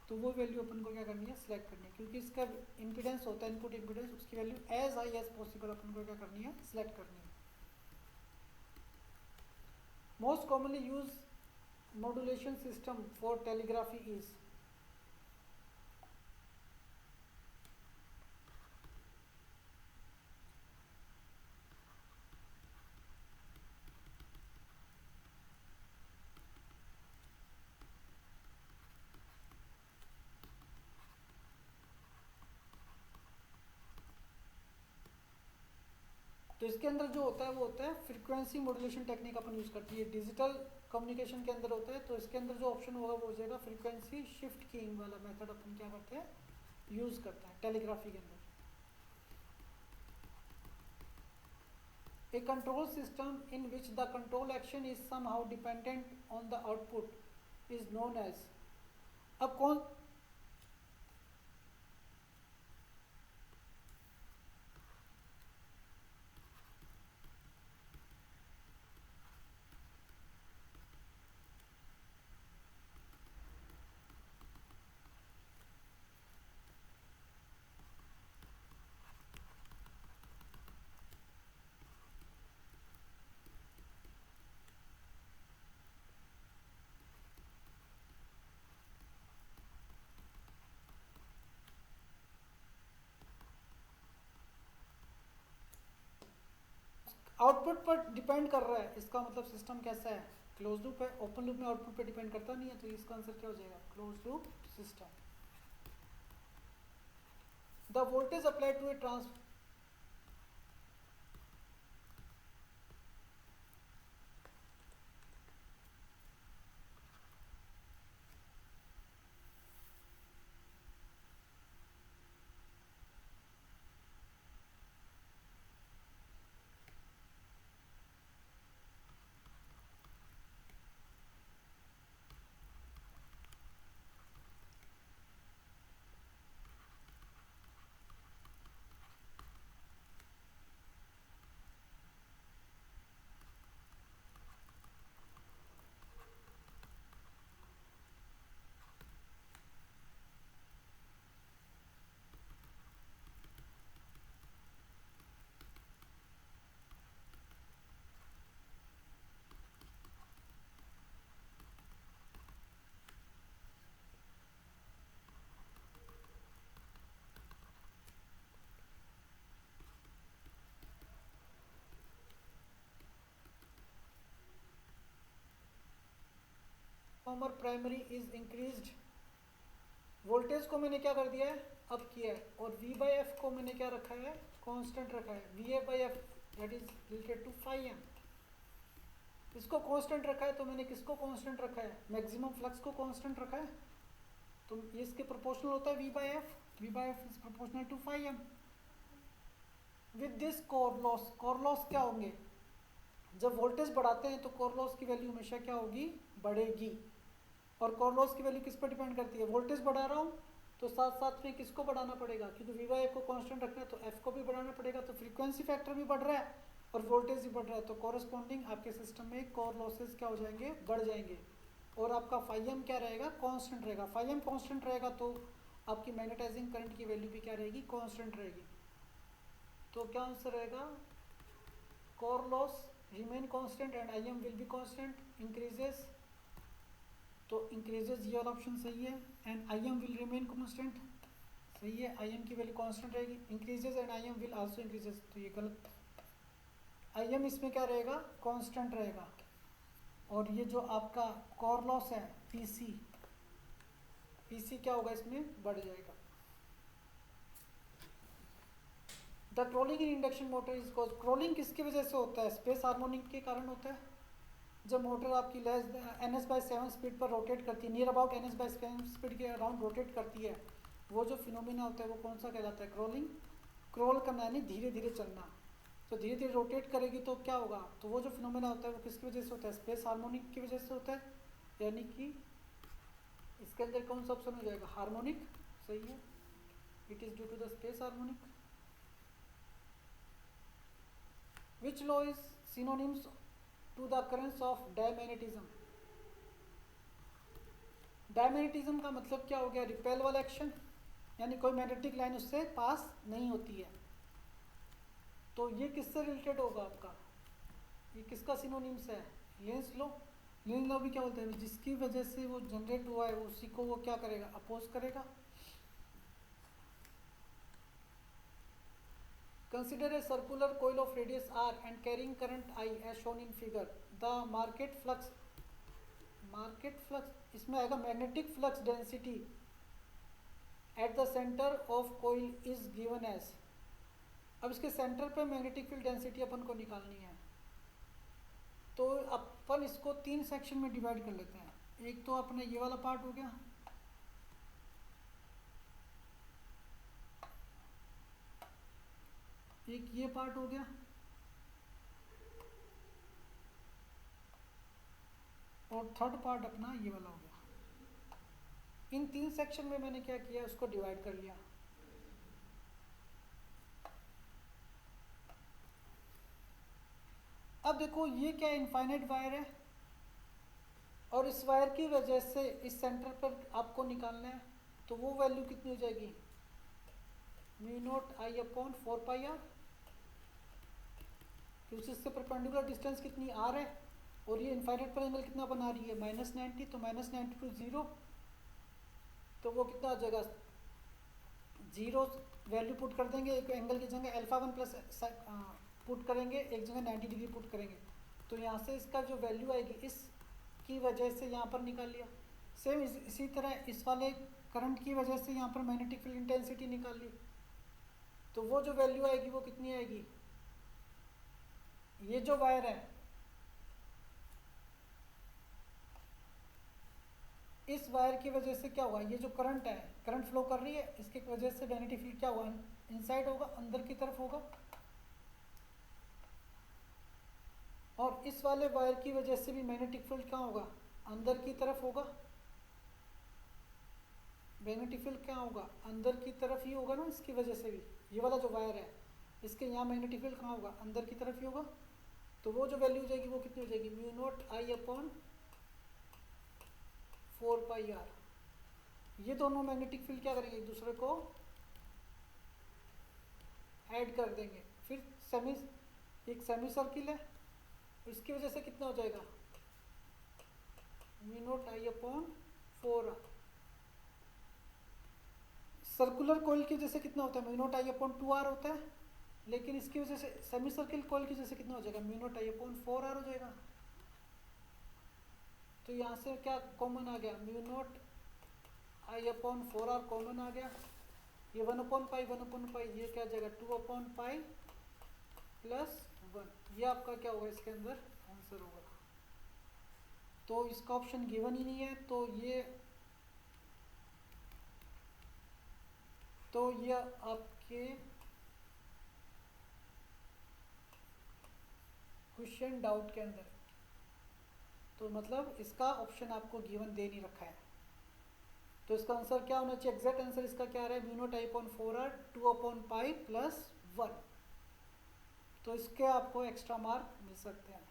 तो वो वैल्यू अपन को क्या करनी है, सिलेक्ट करनी है, क्योंकि इसका इम्पीडेंस होता है इनपुट इम्पीडेंस, उसकी value as high as possible अपन को क्या करनी है, सिलेक्ट करनी है। Most commonly use modulation system for telegraphy is, तो इसके अंदर जो होता है वो होता है फ्रीक्वेंसी मॉड्यूलेशन टेक्निक अपन यूज़ करती है, डिजिटल कम्युनिकेशन के अंदर होता है। तो इसके अंदर जो ऑप्शन होगा वो हो जाएगा फ्रीक्वेंसी शिफ्ट कीइंग वाला मेथड अपन क्या करते हैं, यूज़ करते हैं टेलीग्राफी के अंदर। A control system in which the control action is somehow dependent on the output is known as, अब कौन, आउटपुट पर डिपेंड कर रहा है, इसका मतलब सिस्टम कैसा है, क्लोज लूप है, ओपन लूप में आउटपुट पे डिपेंड करता नहीं है, तो इसका आंसर क्या हो जाएगा, close loop system. The voltage applied to a trans transformer primary is increased, voltage को मैंने क्या कर दिया है, अप किया है, और V बाई एफ को मैंने क्या रखा है, कांस्टेंट रखा है, VA by F that is related to phi M. इसको कांस्टेंट रखा है तो मैंने किसको कांस्टेंट रखा है, मैक्सिमम फ्लक्स को कांस्टेंट रखा है, तो ये इसके प्रोपोर्शनल होता है V by F, V by F is proportional to phi M. With this core loss क्या होंगे, जब वोल्टेज बढ़ाते हैं तो कोर लॉस की वैल्यू हमेशा क्या होगी, बढ़ेगी। और कोर लॉस की वैल्यू किस पर डिपेंड करती है, वोल्टेज बढ़ा रहा हूँ तो साथ साथ में किसको बढ़ाना पड़ेगा, क्योंकि V बाई एफ को कांस्टेंट रखना है तो F को भी बढ़ाना पड़ेगा, तो फ्रीक्वेंसी फैक्टर भी बढ़ रहा है और वोल्टेज भी बढ़ रहा है, तो कॉरस्पॉन्डिंग आपके सिस्टम में कोर लॉसेज क्या हो जाएंगे, बढ़ जाएंगे। और आपका फाई एम क्या रहेगा, कांस्टेंट रहेगा। फाई एम कांस्टेंट रहेगा तो आपकी मैग्नेटाइजिंग करंट की वैल्यू भी क्या रहेगी, कांस्टेंट रहेगी। तो क्या आंसर रहेगा, core loss remain constant and I am will be constant, increases तो इंक्रीजेस ये वाला ऑप्शन सही है, and I am will remain constant सही है, आई एम की वैल्यू कांस्टेंट रहेगी, increases and I am will also increases तो ये गलत, आई एम इसमें क्या रहेगा, कांस्टेंट रहेगा। और ये जो आपका कोर लॉस है पीसी, पीसी क्या होगा, इसमें बढ़ जाएगा। The crawling in induction motor is cause, crawling किसकी वजह से होता है, स्पेस हार्मोनिक के कारण होता है। जब मोटर आपकी लेस ns/7 स्पीड पर रोटेट करती है, नियर अबाउट ns/7 स्पीड के अराउंड रोटेट करती है, वो जो फिनोमिना होता है वो कौन सा कहलाता है, क्रोलिंग। क्रोल करना यानी धीरे धीरे चलना, तो धीरे धीरे रोटेट करेगी तो क्या होगा, तो वो जो फिनोमिना होता है वो किसकी वजह से होता है, स्पेस हार्मोनिक की वजह से होता है, यानी कि इसके अंदर कौन सा ऑप्शन हो जाएगा, हार्मोनिक सही है, it is due to the space harmonic. Which law is synonyms to the occurrence of diamagnetism. Diamagnetism का मतलब क्या हो गया, रिपेल वाला एक्शन, यानी कोई मैग्नेटिक लाइन उससे पास नहीं होती है। तो ये किससे रिलेटेड होगा आपका, ये किसका सिनोनिम्स है, लेंस लॉ। लेंस लॉ भी क्या बोलते हैं, जिसकी वजह से वो जनरेट हुआ है उसी को वो क्या करेगा, अपोज करेगा। Consider a circular coil of radius r and carrying current I as shown in figure. The market flux इसमें आएगा magnetic flux density at the center of coil is given as। अब इसके सेंटर पे magnetic field density अपन को निकालनी है, तो अपन इसको 3 सेक्शन में डिवाइड कर लेते हैं। एक तो अपना ये वाला पार्ट हो गया, एक ये पार्ट हो गया, और थर्ड पार्ट अपना ये वाला हो गया। इन 3 सेक्शन में मैंने क्या किया, उसको डिवाइड कर लिया। अब देखो ये क्या इनफाइनाइट वायर है, और इस वायर की वजह से इस सेंटर पर आपको निकालना है, तो वो वैल्यू कितनी हो जाएगी, μ0I/4πr, क्योंकि इससे परपेंडिकुलर डिस्टेंस कितनी r है, और ये इनफाइनाइट पर एंगल कितना बना रही है, -90, तो -90 to 0, तो वो कितना आ जाएगा, 0 वैल्यू पुट कर देंगे, एक एंगल की जगह α1 प्लस पुट करेंगे, एक जगह 90 डिग्री पुट करेंगे, तो यहाँ से इसका जो वैल्यू आएगी इस की वजह से यहाँ पर निकाल लिया। सेम इसी तरह इस वाले करंट की वजह से यहाँ पर मैग्नेटिक फील्ड इंटेंसिटी निकाल ली। तो वो जो वैल्यू आएगी वो कितनी आएगी, ये जो वायर है इस वायर की वजह से क्या हुआ, ये जो करंट है, करंट फ्लो कर रही है, इसकी वजह से मैग्नेटिक फील्ड क्या हुआ, इनसाइड होगा, अंदर की तरफ होगा। और इस वाले वायर की वजह से भी मैग्नेटिक फील्ड कहाँ होगा, अंदर की तरफ होगा। मैग्नेटिक फील्ड क्या होगा, अंदर की तरफ ही होगा ना, इसकी वजह से भी। ये वाला जो वायर है इसके यहाँ मैग्नेटिक फील्ड कहाँ होगा, अंदर की तरफ ही होगा। तो वो जो वैल्यू हो जाएगी वो कितनी हो जाएगी, mu not I upon 4πr। ये दोनों मैग्नेटिक फील्ड क्या करेंगे, एक दूसरे को ऐड कर देंगे। फिर एक सेमी सर्किल है, इसकी वजह से कितना हो जाएगा, mu not I upon 4r। Circular coil की वजह से कितना होता है, mu not I upon 2r होता है, लेकिन इसकी वजह से सेमी सर्किल कॉइल की वजह से कितना हो जाएगा, mu not I upon 4r हो जाएगा। तो यहाँ से क्या कॉमन आ गया, mu not I upon 4r common आ गया। ये 1/पाई ये क्या जाएगा 2/पाई प्लस 1। ये आपका क्या होगा, इसके अंदर आंसर होगा। तो इसका ऑप्शन गिवन ही नहीं है, तो ये आपके क्वेश्चन डाउट के अंदर, तो मतलब इसका ऑप्शन आपको गिवन दे नहीं रखा है। तो इसका आंसर क्या होना चाहिए, एग्जैक्ट आंसर इसका क्या रहा है, mu not I upon 4r 2/पाई plus 1। तो इसके आपको एक्स्ट्रा मार्क मिल सकते हैं।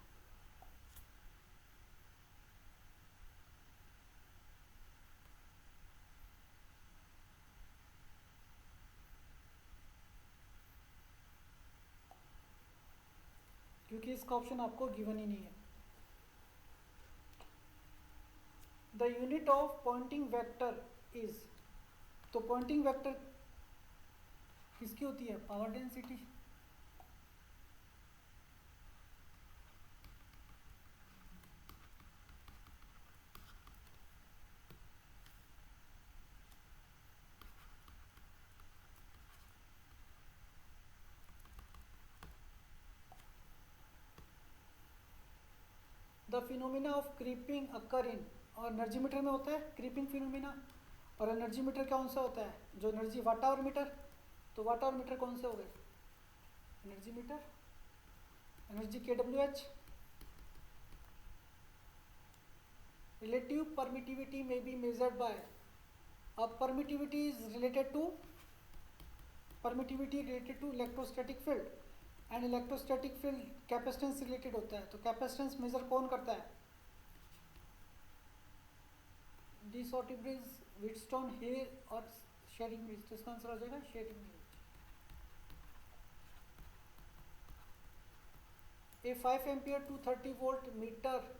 क्योंकि इसका ऑप्शन आपको गिवन ही नहीं है। The unit of pointing vector is, तो पॉइंटिंग वेक्टर किसकी होती है, power density. The phenomena of creeping occur in, और एनर्जी मीटर में होता है क्रीपिंग फिनोमिना। और एनर्जी मीटर कौन सा होता है, जो एनर्जी वाट आवर मीटर। तो वाट आवर मीटर कौन से हो गए, energy meter. Energy kWh। Relative permittivity में बी मेजर्ड बाय, अब permittivity is related to electrostatic field, and electrostatic field capacitance related होता है। तो कैपेसिटेंस मेजर कौन करता है, डी शॉर्टब्रिज, व्हीटस्टोन, हेयर और शेरिंग ब्रिज। तो इसका आंसर हो जाएगा Schering bridge. A 5 ampere 230 volt meter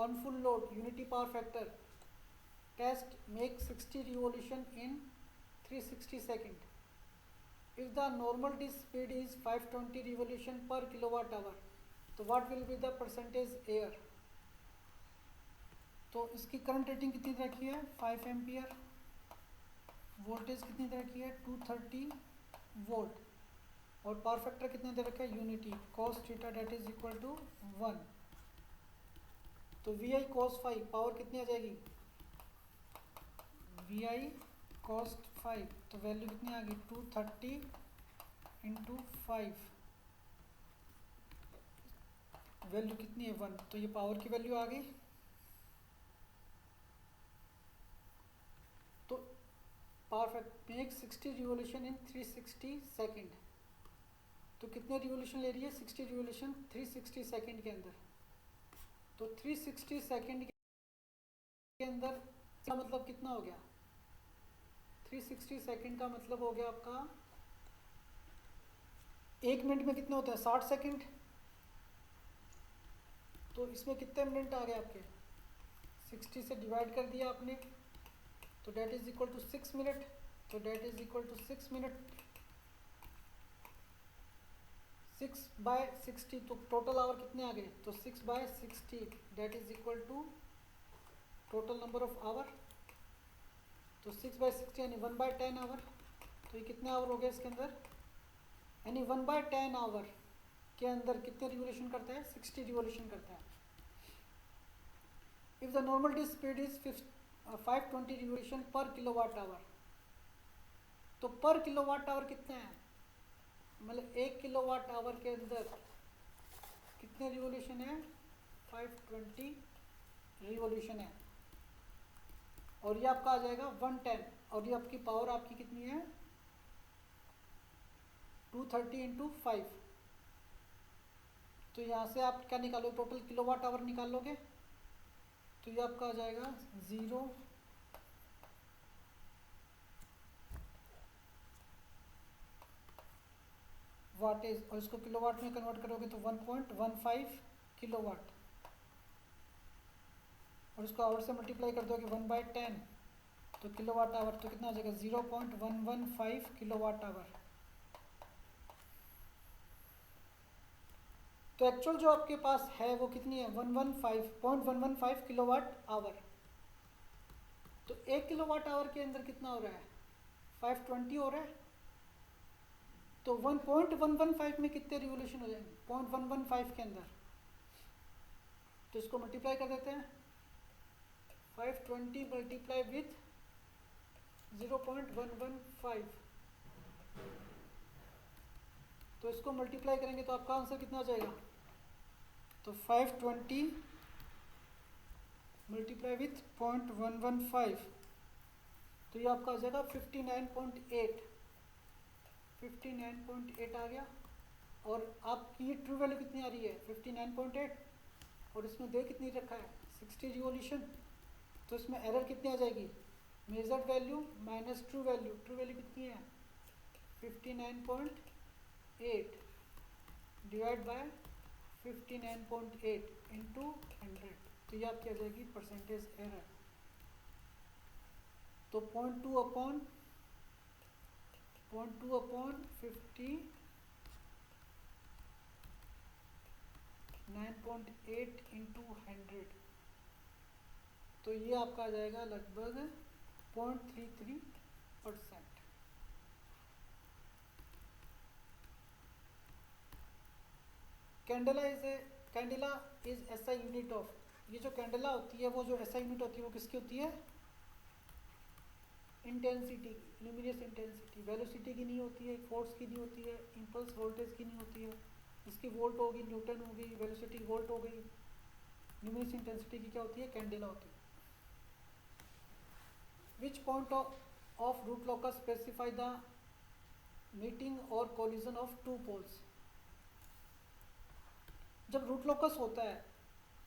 on full load unity power factor test make 60 revolution in 360 second. If the normal disk speed is 520 revolution per kilowatt hour, तो what will be the percentage air? तो इसकी current rating कितनी तरह की है 5 ampere, voltage कितनी तरह की है 230 वोल्ट, और पावर फैक्टर कितने दे रखा है unity cos theta that is equal to 1. तो वी आई cos 5 पावर कितनी आ जाएगी वी आई cos 5, तो वैल्यू कितनी आ गई 230 इंटू 5, वैल्यू कितनी है 1, तो ये पावर की वैल्यू आ गई. तो power factor make 60 revolution in 360 second, तो कितने रिवोल्यूशन ले रही है 60 रिवोल्यूशन 360 सेकेंड के अंदर. तो 360 सेकेंड के अंदर का मतलब कितना हो गया 360 सेकेंड का मतलब हो गया आपका 1 मिनट में कितने होते हैं 60 सेकेंड. तो इसमें कितने मिनट आ गए आपके 60 से डिवाइड कर दिया आपने, तो that is equal to 6 minute. तो that is equal to 6 minute 6/60, तो टोटल आवर कितने आ गए तो 6/60 that is equal to total number of hour. तो 6/60 यानी 1/10 आवर. तो ये कितने आवर हो गए इसके अंदर, यानी 1/10 आवर के अंदर कितने रिवोल्यूशन करता है 60 रिवोल्यूशन करता है. If the normal disc speed is 520 revolution per kilowatt hour, तो पर किलोवाट आवर कितने हैं, मतलब 1 किलोवाट आवर के अंदर कितने रिवोल्यूशन है 520 रिवोल्यूशन है, और ये आपका आ जाएगा 110, और ये आपकी पावर आपकी कितनी है 230 इंटू 5. तो यहाँ से आप क्या निकालोगे टोटल किलोवाट आवर निकालोगे, तो ये आपका आ जाएगा 0 वाटेज, और इसको किलोवाट में कन्वर्ट करोगे तो 1.15 किलोवाट, और इसको आवर से मल्टीप्लाई कर दोगे 1/10, तो किलोवाट आवर, तो कितना आ जाएगा 0.115 किलोवाट आवर. तो एक्चुअल जो आपके पास है वो कितनी है 115 किलोवाट आवर. तो 1 किलोवाट आवर के अंदर कितना हो रहा है 520 हो रहा है. तो 1.115 में कितने रिवोल्यूशन हो जाएंगे 0.115 के अंदर, तो इसको मल्टीप्लाई कर देते हैं 520 मल्टीप्लाई विथ 0.115, तो इसको मल्टीप्लाई करेंगे तो आपका आंसर कितना आ जाएगा, तो 520 मल्टीप्लाई विथ 0.115, तो ये आपका आ जाएगा 59.8 आ गया. और आपकी ट्रू वैल्यू कितनी आ रही है 59.8, और इसमें दे कितनी रखा है 60 रिवोल्यूशन, तो इसमें एरर कितनी आ जाएगी measured value minus true value. True value कितनी है 59.8 डिवाइड बाय 59.8 इंटू 100, तो ये आपकी आ जाएगी परसेंटेज एरर. तो 0.2 अपॉन 59.8 इंटू 100, तो ये आपका आ जाएगा लगभग 0.33%. Candela is SI unit of, ये जो कैंडेला होती है वो जो एसआई यूनिट होती है वो किसकी होती है इंटेंसिटी, ल्यूमिनस इंटेंसिटी. वेलोसिटी की नहीं होती है, फोर्स की नहीं होती है, इंपल्स वोल्टेज की नहीं होती है. इसकी वोल्ट होगी न्यूटन होगी, वेलोसिटी वोल्ट हो गई. ल्यूमिनस इंटेंसिटी की क्या होती है कैंडेला होती है. Which point of root locus specify the meeting और कोलिजन ऑफ टू पोल्स. जब रूट लॉकस होता है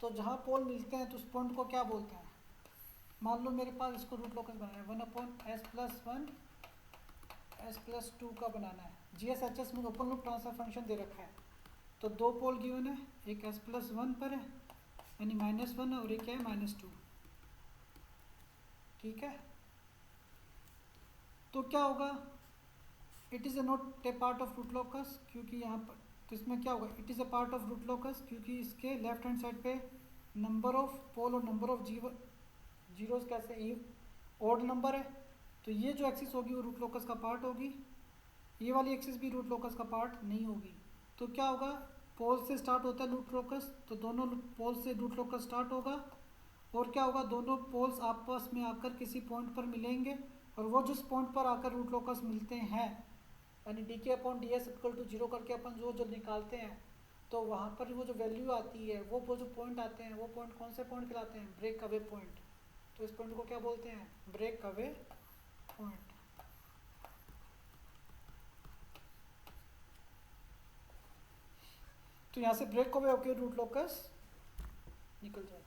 तो जहाँ पोल मिलते हैं तो उस पॉइंट को क्या बोलते हैं. मान लो मेरे पास इसको रूट लॉकस बनाना है 1/s+1 s+2 का बनाना है. GSHS में ओपन लूप ट्रांसफर फंक्शन दे रखा है, तो 2 पोल गिवन है, एक s+1 पर है यानी -1 है और ये क्या है -2। ठीक है, तो क्या होगा, it is a not a part of root locus, क्योंकि यहाँ पर तो इसमें क्या होगा, it is a part of root locus क्योंकि इसके लेफ्ट हैंड साइड पे नंबर ऑफ पोल और नंबर ऑफ जीरोस कैसे ओड नंबर है, तो ये जो एक्सिस होगी वो रूट लॉकस का पार्ट होगी, ये वाली एक्सिस भी रूट लॉकस का पार्ट नहीं होगी। तो क्या होगा, पोल से स्टार्ट होता है रूट लॉकस, तो दोनों पोल से रूट लॉकस स्टार्ट होगा और क्या होगा, दोनों पोल्स आपस में आकर किसी पॉइंट पर मिलेंगे और वो जिस पॉइंट पर आकर रूट लॉकस मिलते हैं, यानी D K upon D S equal to zero करके अपन जो निकालते हैं, तो वहाँ पर वो जो वैल्यू आती है, वो जो पॉइंट आते हैं, वो पॉइंट कौन से पॉइंट कहलाते हैं, ब्रेक अवे पॉइंट। तो इस पॉइंट को क्या बोलते हैं, ब्रेक अवे पॉइंट। तो यहाँ से ब्रेक अवे होकर रूट लॉकस निकल जाए।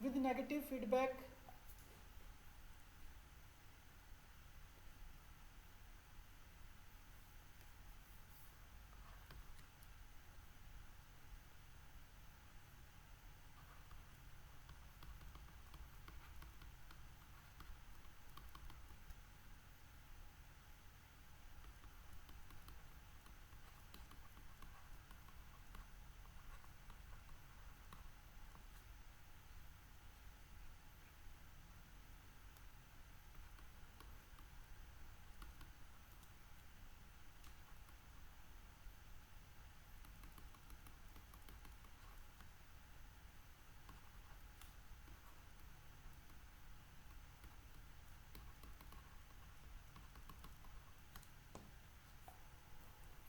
With negative feedback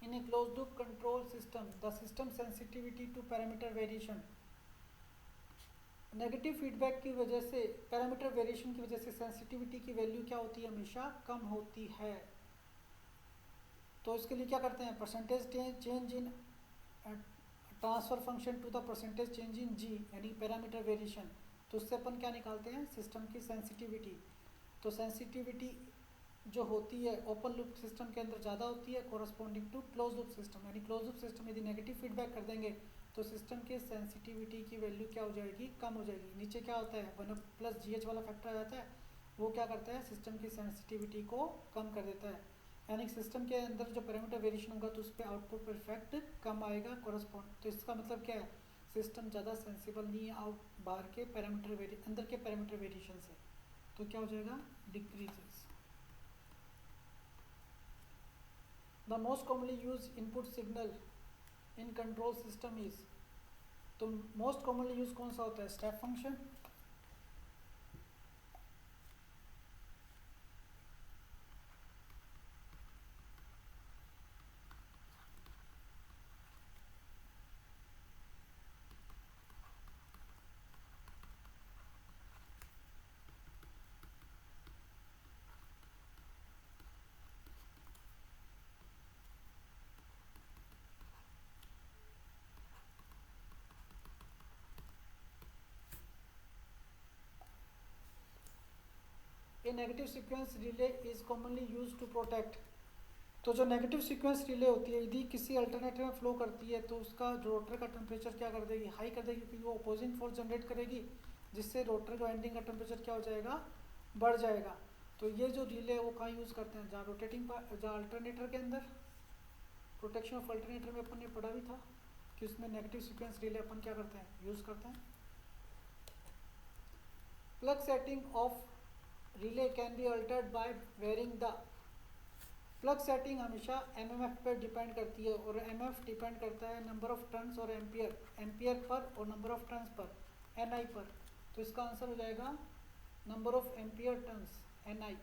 in a closed loop control system, the system sensitivity to parameter variation, negative feedback की वजह से, पैरामीटर वेरिएशन की वजह से सेंसिटिविटी की वैल्यू क्या होती है, हमेशा कम होती है। तो इसके लिए क्या करते हैं, percentage change in transfer function to the percentage change in G, यानी पैरामीटर वेरिएशन। तो उससे अपन क्या निकालते हैं, सिस्टम की सेंसिटिविटी। तो सेंसिटिविटी जो होती है ओपन लूप सिस्टम के अंदर ज़्यादा होती है corresponding to close loop system, यानी क्लोज लूप सिस्टम यदि नेगेटिव फीडबैक कर देंगे तो सिस्टम के सेंसिटिविटी की वैल्यू क्या हो जाएगी, कम हो जाएगी। नीचे क्या होता है, 1+GH वाला फैक्टर आ जाता है, वो क्या करता है, सिस्टम की सेंसिटिविटी को कम कर देता है। यानी सिस्टम के अंदर जो पैरामीटर वेरिएशन होगा तो उस पर आउटपुट पर इफेक्ट कम आएगा कोरस्पॉन्ड। तो इसका मतलब क्या है, सिस्टम ज़्यादा सेंसिबल नहीं है आउट बाहर के पैरामीटर अंदर के पैरामीटर वेरिएशन से। तो क्या हो जाएगा, decreases. The most commonly used input signal in control system is, तो मोस्ट कॉमनली यूज कौन सा होता है, step function. A negative sequence relay is commonly use to protect. तो जो नेगेटिव सीक्वेंस रिले होती है यदि किसी अल्टरनेटिव में फ्लो करती है तो उसका जो रोटर का टेम्परेचर क्या कर देगी, हाई कर देगी, क्योंकि वो अपोजिंग फोर्स जनरेट करेगी जिससे रोटर का एंडिंग का टेम्परेचर क्या हो जाएगा, बढ़ जाएगा। तो ये जो रिले वो कहाँ यूज़ करते हैं, जहाँ रोटेटिंग जहाँ अल्टरनेटर के अंदर, प्रोटेक्शन ऑफ अल्टरनेटर में अपन ने पढ़ा भी था कि उसमें नेगेटिव सीक्वेंस रिले अपन क्या करते हैं, यूज़ करते हैं। Plug setting of relay can be altered by varying the, plug setting हमेशा एमएमएफ पर डिपेंड करती है और एमएफ डिपेंड करता है नंबर ऑफ टर्न्स और एम्पियर पर और नंबर ऑफ टर्न्स पर, एनआई पर। तो इसका आंसर हो जाएगा number of ampere turns, NI.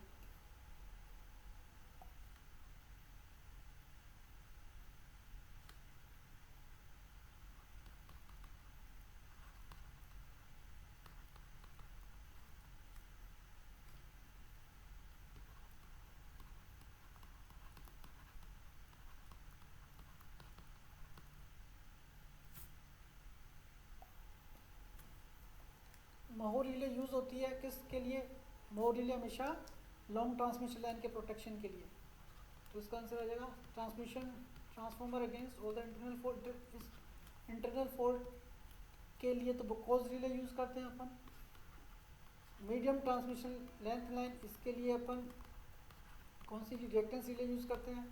Mho relay use होती है किसके लिए, मोहर रिले हमेशा लॉन्ग ट्रांसमिशन लाइन के प्रोटेक्शन के लिए। तो इसका आंसर आ जाएगा transmission transformer against all the internal fault के लिए तो बुकोज रिले यूज़ करते हैं अपन। मीडियम ट्रांसमिशन लेंथ लाइन, इसके लिए अपन कौन सी रिएक्टेंस रिले यूज़ करते हैं।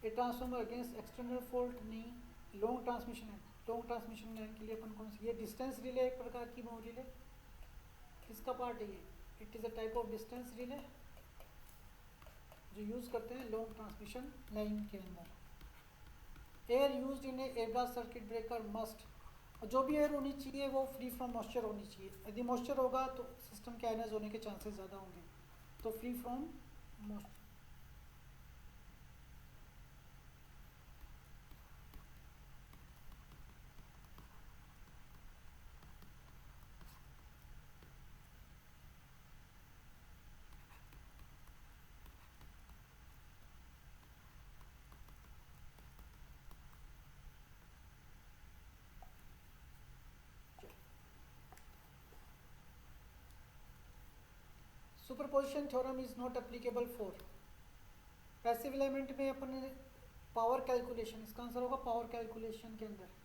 A transformer against external fault नहीं। लॉन्ग ट्रांसमिशन लाइन के लिए अपन कौन सी, ये डिस्टेंस रिले एक प्रकार की वो रिले किसका पार्ट है ये, it is a type of distance relay जो यूज़ करते हैं लॉन्ग ट्रांसमिशन लाइन के अंदर। Air used in airbrush circuit breaker must, जो भी एयर होनी चाहिए वो फ्री फ्रॉम मॉइस्चर होनी चाहिए। यदि मॉइस्चर होगा तो सिस्टम के आयनाइज होने के चांसेस ज़्यादा होंगे, तो free from moisture. Superposition theorem is not applicable for passive element में अपन पावर कैलकुलेशन, इसका आंसर होगा पावर कैलकुलेशन के अंदर।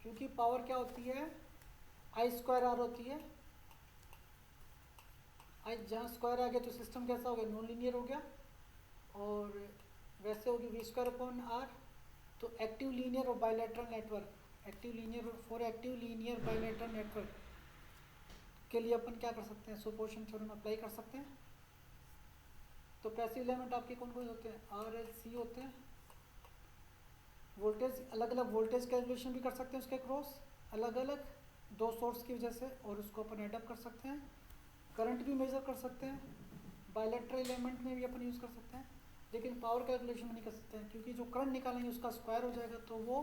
क्योंकि पावर क्या होती है, आई स्क्वायर आर होती है। आई जहाँ स्क्वायर आ गया तो सिस्टम कैसा हो गया, नॉन लीनियर हो गया, और वैसे होगी वी स्क्वायर अपॉन आर। तो एक्टिव लीनियर और bilateral network, active linear bilateral network के लिए अपन क्या कर सकते हैं, सुपरपोजिशन थ्योरम अप्लाई कर सकते हैं। तो पैसिव एलिमेंट आपके कौन कौन होते हैं, आर एल सी होते हैं। वोल्टेज अलग अलग वोल्टेज कैलकुलेशन भी कर सकते हैं उसके क्रॉस, अलग अलग दो सोर्स की वजह से, और उसको अपन एडअप कर सकते हैं। करंट भी मेजर कर सकते हैं, बायलैटरल एलिमेंट में भी अपन यूज़ कर सकते हैं। लेकिन पावर कैलकुलेशन में नहीं कर सकते हैं, क्योंकि जो करंट निकालेंगे उसका स्क्वायर हो जाएगा। तो वो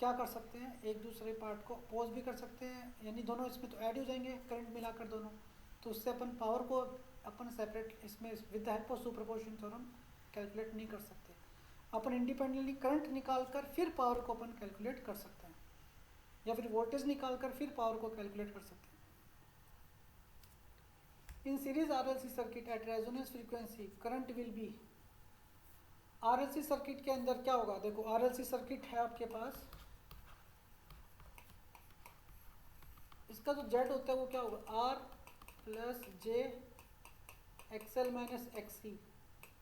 क्या कर सकते हैं, एक दूसरे पार्ट को अपोज भी कर सकते हैं, यानी दोनों इसमें तो ऐड हो जाएंगे करंट मिलाकर दोनों। तो उससे अपन पावर को अपन सेपरेट इसमें with the help of superposition theorem calculate नहीं कर सकते। अपन इंडिपेंडेंटली करंट निकाल कर फिर पावर को अपन कैलकुलेट कर सकते हैं, या फिर वोल्टेज निकाल कर फिर पावर को कैलकुलेट कर सकते हैं। In series RLC circuit at resonance frequency current will B, RLC circuit के अंदर क्या होगा, देखो आरएलसी सर्किट है आपके पास, इसका जो जेड होता है वो क्या होगा, R plus J XL minus XC.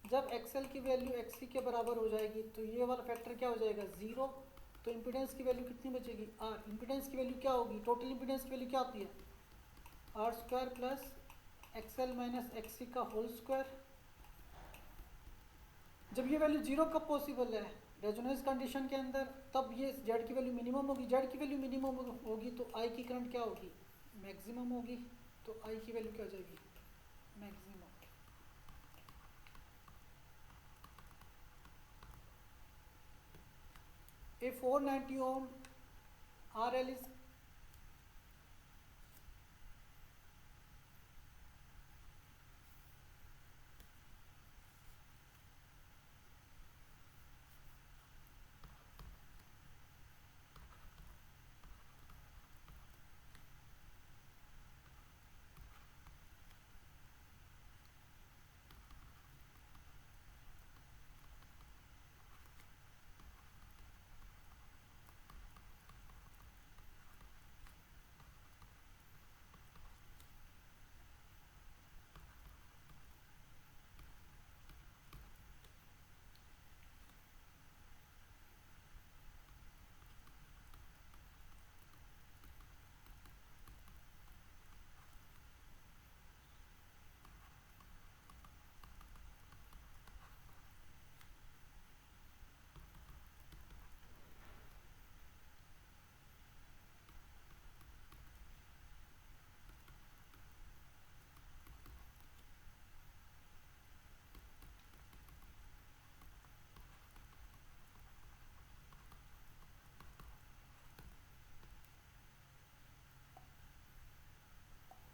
जब एक्सएल की वैल्यू एक्सी के बराबर हो जाएगी तो ये वाला फैक्टर क्या हो जाएगा, ज़ीरो। तो इम्पीडेंस की वैल्यू कितनी बचेगी, आर। इम्पीडेंस की वैल्यू क्या होगी, टोटल इम्पीडेंस की वैल्यू क्या होती है, R square plus XL minus XC का होल स्क्वायर। जब ये वैल्यू जीरो कब पॉसिबल है, रेजोनेंस कंडीशन के अंदर, तब ये जेड की वैल्यू मिनिमम होगी। जेड की वैल्यू मिनिमम होगी तो आई की करंट क्या होगी, मैक्सिमम होगी। तो आई की वैल्यू क्या हो जाएगी, maximum. A 490 ohm R L is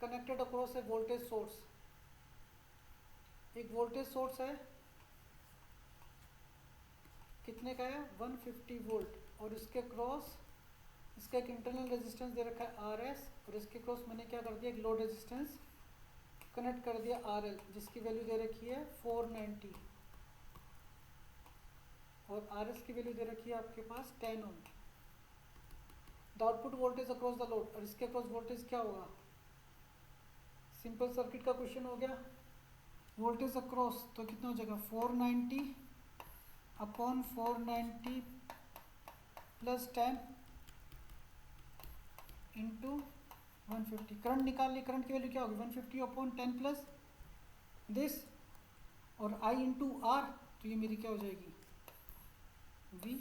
connected across a voltage source. एक वोल्टेज सोर्स है कितने का है 150 वोल्ट, और इसके क्रॉस इसका एक इंटरनल रेजिस्टेंस दे रखा है RS, और इसके क्रॉस मैंने क्या कर दिया एक लोड रेजिस्टेंस कनेक्ट कर दिया RL, जिसकी वैल्यू दे रखी है 490, और RS की वैल्यू दे रखी है आपके पास 10 ohm. The output voltage across the load, और इसके अक्रॉस वोल्टेज क्या होगा, सिंपल सर्किट का क्वेश्चन हो गया। वोल्टेज अक्रॉस तो कितना हो जाएगा 490 अपॉन 490 प्लस 10 इंटू 150। करंट निकाल ली, करंट की वैल्यू क्या होगी 150 अपॉन 10 प्लस दिस, और I इंटू आर, तो ये मेरी क्या हो जाएगी V।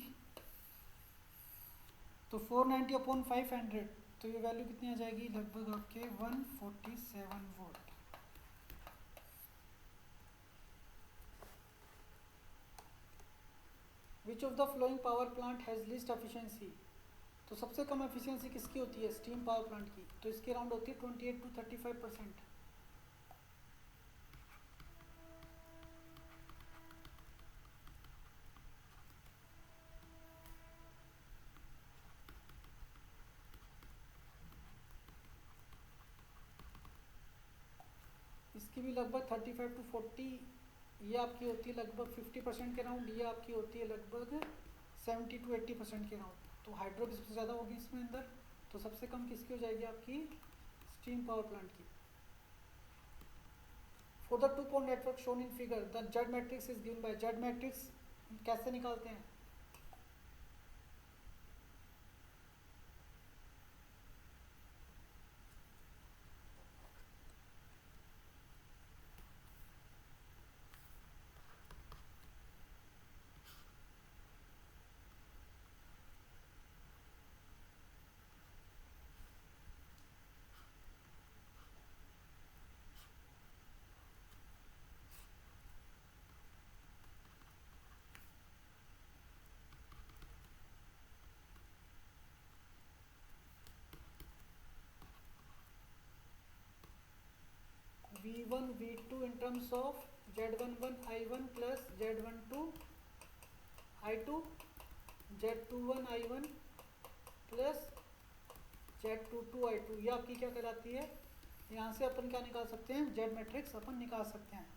तो 490 अपॉन 500, तो ये वैल्यू कितनी आ जाएगी लगभग आपके 147 volt. Which of the flowing power plant has least efficiency, तो सबसे कम एफिशिएंसी किसकी होती है स्टीम पावर प्लांट की, तो इसकी अराउंड होती है 28 to 35%। इसकी भी लगभग 35 to 40, ये आपकी होती है लगभग 50% के राउंड, ये आपकी होती है लगभग 70 to 80% के राउंड। तो हाइड्रो की सबसे ज़्यादा होगी इसमें अंदर, तो सबसे कम किसकी हो जाएगी आपकी स्टीम पावर प्लांट की। For the two pole network shown in figure the Z matrix is given by, Z matrix कैसे निकालते हैं, V1 V2 in terms of Z11 I1 plus Z12 I2, Z21 I1 plus Z22 I2, ये आपकी क्या कहलाती है, यहाँ से अपन क्या निकाल सकते हैं जेड मैट्रिक्स अपन निकाल सकते हैं।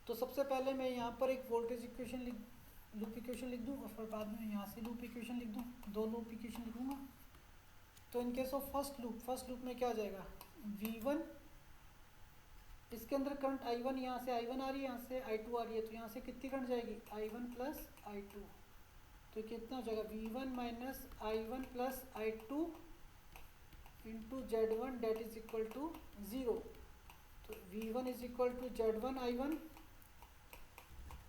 तो सबसे पहले मैं यहाँ पर एक वोल्टेज इक्वेशन लूप इक्वेशन लिख दूँ, और फिर बाद में यहाँ से लूप इक्वेशन लिख दूँ, दो लूप इक्वेशन लिखूँगा। तो in case of first loop में क्या आ जाएगा V1, इसके अंदर करंट I1, यहाँ से I1 आ रही है, यहाँ से I2 आ रही है, तो यहाँ से कितनी करंट जाएगी I1 प्लस I2, तो कितना हो जाएगा V1 minus I1 plus I2 into Z1 that is equal to 0। तो V1 is equal to Z1 I1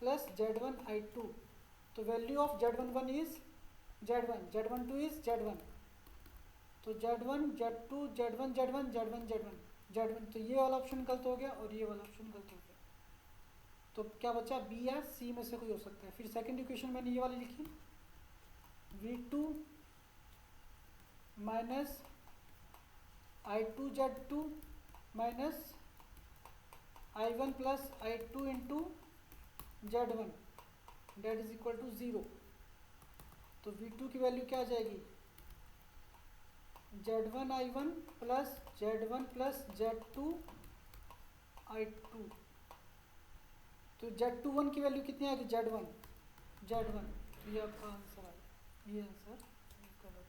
plus Z1 I2, तो value of Z11 is Z1, Z12 is Z1, तो Z1 Z2 Z1 Z1 Z1 Z1 Z1, तो ये वाला option गलत हो गया और ये वाला ऑप्शन गलत हो गया, तो क्या बचा B या C में से कोई हो सकता है। फिर सेकंड इक्वेशन मैंने ये वाली लिखी V2 minus I2 Z2 minus I1 plus I2 into Z1 that is equal to 0। तो V2 की वैल्यू क्या आ जाएगी Z1 I1 plus Z1 plus Z2 I2, तो Z21 की वैल्यू कितनी आएगी Z1, तो ये आपका आंसर आएगा, ये आंसर गलत।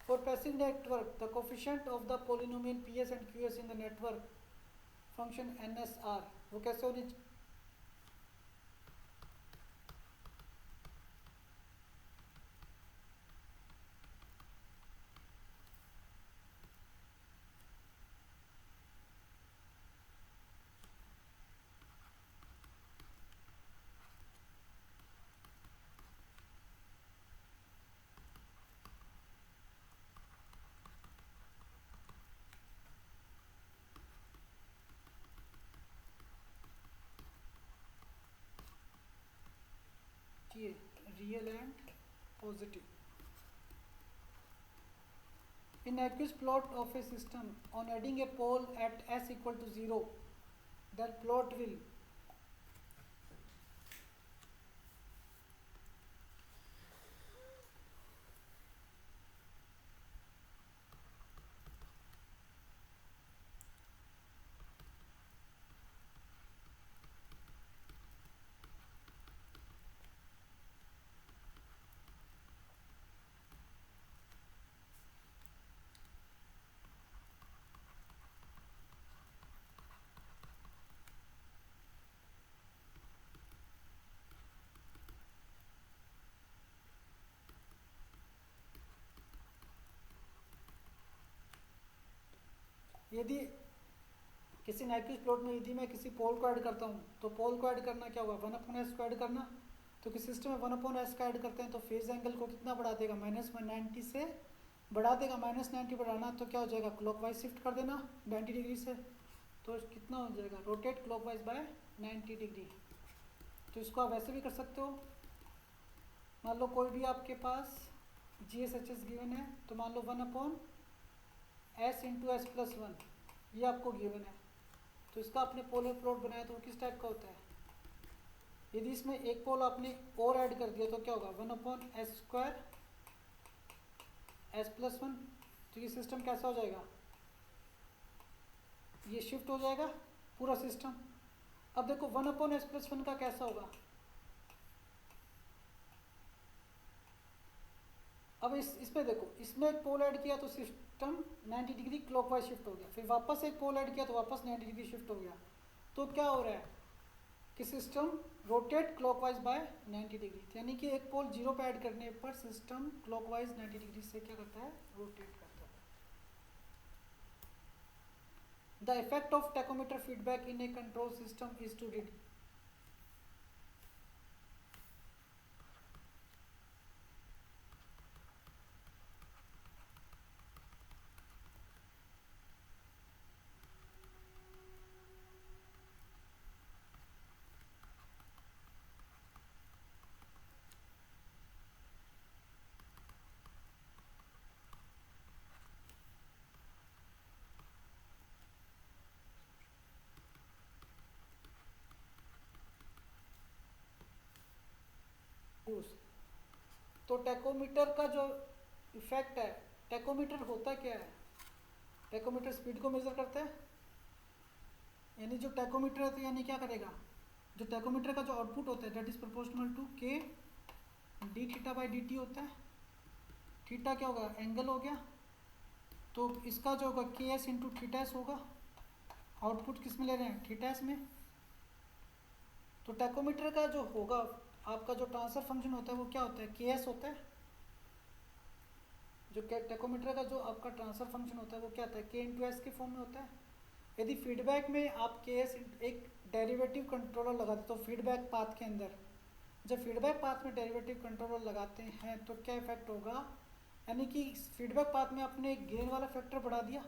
For passive network, the coefficient of the polynomial PS and QS in the network function NSR, वो कैसे होनी, ये real and positive. In aqueous plot of a system, on adding a pole at s equal to 0, that plot will यदि किसी Nyquist plot में यदि मैं किसी पोल को ऐड करता हूँ तो पोल को ऐड करना क्या होगा, 1/s को ऐड करना. तो किसी सिस्टम में 1/s का ऐड करते हैं तो फेज एंगल को कितना बढ़ा देगा, -190 से बढ़ा देगा. -90 बढ़ाना तो क्या हो जाएगा, क्लॉकवाइज शिफ्ट कर देना 90 डिग्री से. तो कितना हो जाएगा, रोटेट क्लॉकवाइज बाय 90 डिग्री. तो इसको आप वैसे भी कर सकते हो. मान लो कोई भी आपके पास GSHS गिवन है तो मान लो 1/s इंटू एस प्लस 1 ये आपको गिवन है. तो इसका आपने पोलर प्लॉट बनाया तो वो किस टाइप का होता है. यदि इसमें एक पोल आपने और ऐड कर दिया तो क्या होगा, 1/s² s प्लस 1. तो ये सिस्टम कैसा हो जाएगा, ये शिफ्ट हो जाएगा पूरा सिस्टम. अब देखो 1/s प्लस 1 का कैसा होगा. अब इसमें देखो, इसमें एक पोल ऐड किया तो सिस्टम 90 डिग्री क्लॉकवाइज शिफ्ट हो गया. फिर वापस एक पोल ऐड किया तो वापस 90 डिग्री शिफ्ट हो गया. तो क्या हो रहा है कि system rotate clockwise by 90 degree. यानी कि एक पोल 0 पे ऐड करने पर सिस्टम क्लॉकवाइज 90 डिग्री से क्या करता है, रोटेट करता है. The effect of tachometer feedback in a control system is to read. तो टैकोमीटर का जो इफेक्ट है, टैकोमीटर होता क्या है, टैकोमीटर स्पीड को मेजर करता है. यानी जो टैकोमीटर है तो यानी क्या करेगा, जो टैकोमीटर का जो आउटपुट होता है that is proportional to k d theta by dt होता है. थीटा क्या होगा, एंगल हो गया. तो इसका जो होगा ks इंटू थीटा एस होगा. आउटपुट किस में ले रहे हैं, थीटा एस में. तो टैकोमीटर का जो होगा आपका जो ट्रांसफर फंक्शन होता है वो क्या होता है, ks होता है. जो टैकोमीटर का जो आपका ट्रांसफर फंक्शन होता है वो क्या होता है, k इंटू एस के फॉर्म में होता है. यदि फीडबैक में आप ks एक डेरिवेटिव कंट्रोलर लगाते हैं तो फीडबैक पाथ के अंदर जब फीडबैक पाथ में डेरिवेटिव कंट्रोलर लगाते हैं तो क्या इफेक्ट होगा, यानी कि फीडबैक पाथ में आपने गेन वाला फैक्टर बढ़ा दिया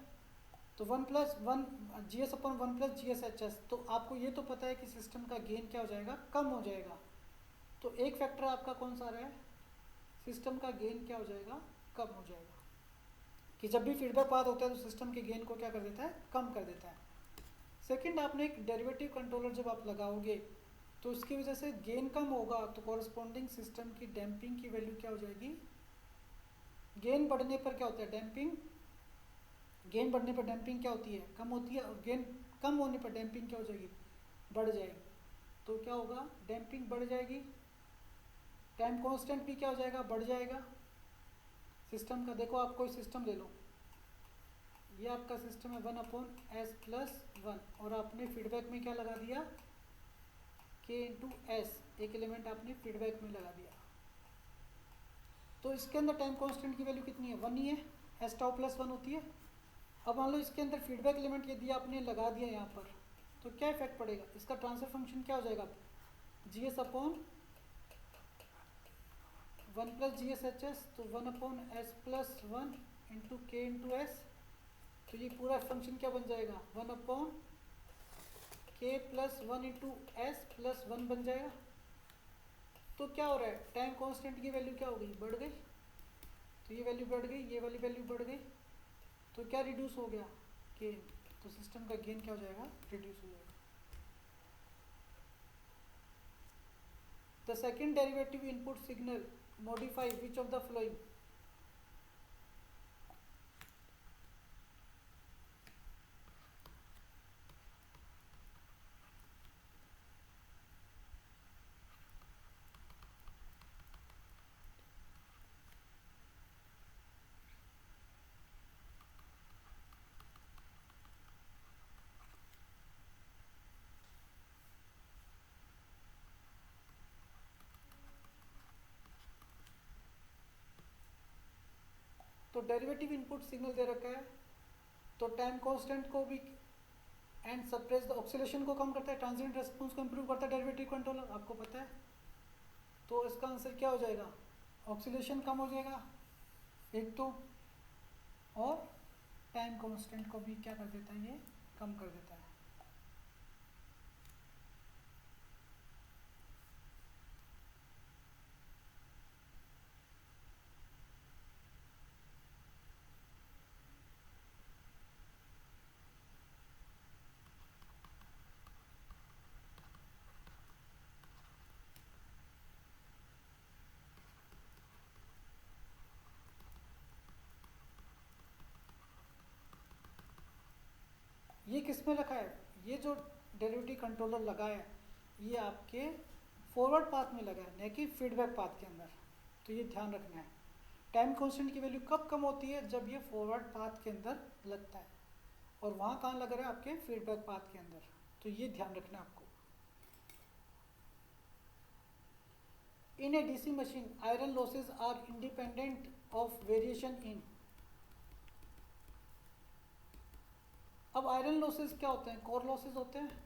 तो 1+1 GS/1+GSHS. तो आपको ये तो पता है कि सिस्टम का गेन क्या हो जाएगा, कम हो जाएगा. तो एक फैक्टर आपका कौन सा रहा है, सिस्टम का गेन क्या हो जाएगा, कम हो जाएगा. कि जब भी फीडबैक पाथ होता है तो सिस्टम के गेन को क्या कर देता है, कम कर देता है. सेकंड, आपने एक डेरिवेटिव कंट्रोलर जब आप लगाओगे तो उसकी वजह से गेन कम होगा तो कॉरस्पॉन्डिंग सिस्टम की डैम्पिंग की वैल्यू क्या हो जाएगी. गेन बढ़ने पर क्या होता है, डैम्पिंग. गेन बढ़ने पर डैम्पिंग क्या होती है, कम होती है. और गेन कम होने पर डैम्पिंग क्या हो जाएगी, बढ़ जाएगी. तो क्या होगा, डैम्पिंग बढ़ जाएगी. टाइम कांस्टेंट भी क्या हो जाएगा, बढ़ जाएगा सिस्टम का. देखो आप कोई सिस्टम ले लो, ये आपका सिस्टम है 1/s प्लस 1 और आपने फीडबैक में क्या लगा दिया, k इंटू एस. एक एलिमेंट आपने फीडबैक में लगा दिया. तो इसके अंदर टाइम कांस्टेंट की वैल्यू कितनी है, 1 ही है. s टाउ प्लस 1 होती है. अब मान लो इसके अंदर फीडबैक एलिमेंट यदि आपने लगा दिया यहाँ पर तो क्या इफेक्ट पड़ेगा, इसका ट्रांसफर फंक्शन क्या हो जाएगा, GS/1 +GSHS. तो 1/s plus 1 into k into S. तो ये पूरा फंक्शन क्या बन जाएगा, 1/k plus 1 into S plus 1 बन जाएगा. तो क्या हो रहा है, टाइम कांस्टेंट की वैल्यू क्या हो गई, बढ़ गई, तो ये वैल्यू बढ़ गई, ये वाली वैल्यू बढ़ गई, तो क्या रिड्यूस हो गया, गेन, तो सिस्टम का गेन क्या हो जाएगा, रिड्यूस हो जाएगा। The second derivative input signal modify which of the flowing, तो डेरिवेटिव इनपुट सिग्नल दे रखा है, तो टाइम कांस्टेंट को भी एंड सप्रेस द ऑक्सीलेशन को कम करता है, ट्रांजिएंट रेस्पॉन्स को इंप्रूव करता है डेरिवेटिव कंट्रोलर, आपको पता है। तो इसका आंसर क्या हो जाएगा, ऑक्सीलेशन कम हो जाएगा एक तो, और टाइम कांस्टेंट को भी क्या कर देता है, ये कम कर देता है। ये किस में रखा है, ये जो डेरिवेटिव कंट्रोलर लगा है ये आपके फॉरवर्ड पाथ में लगा है, न कि फीडबैक पाथ के अंदर, तो ये ध्यान रखना है। टाइम कांस्टेंट की वैल्यू कब कम होती है, जब ये फॉरवर्ड पाथ के अंदर लगता है, और वहाँ कहाँ लग रहा है, आपके फीडबैक पाथ के अंदर, तो ये ध्यान रखना है आपको। In a DC machine iron losses are independent of variation in, अब आयरन लॉसेज क्या होते हैं, कोर लॉसेज होते हैं।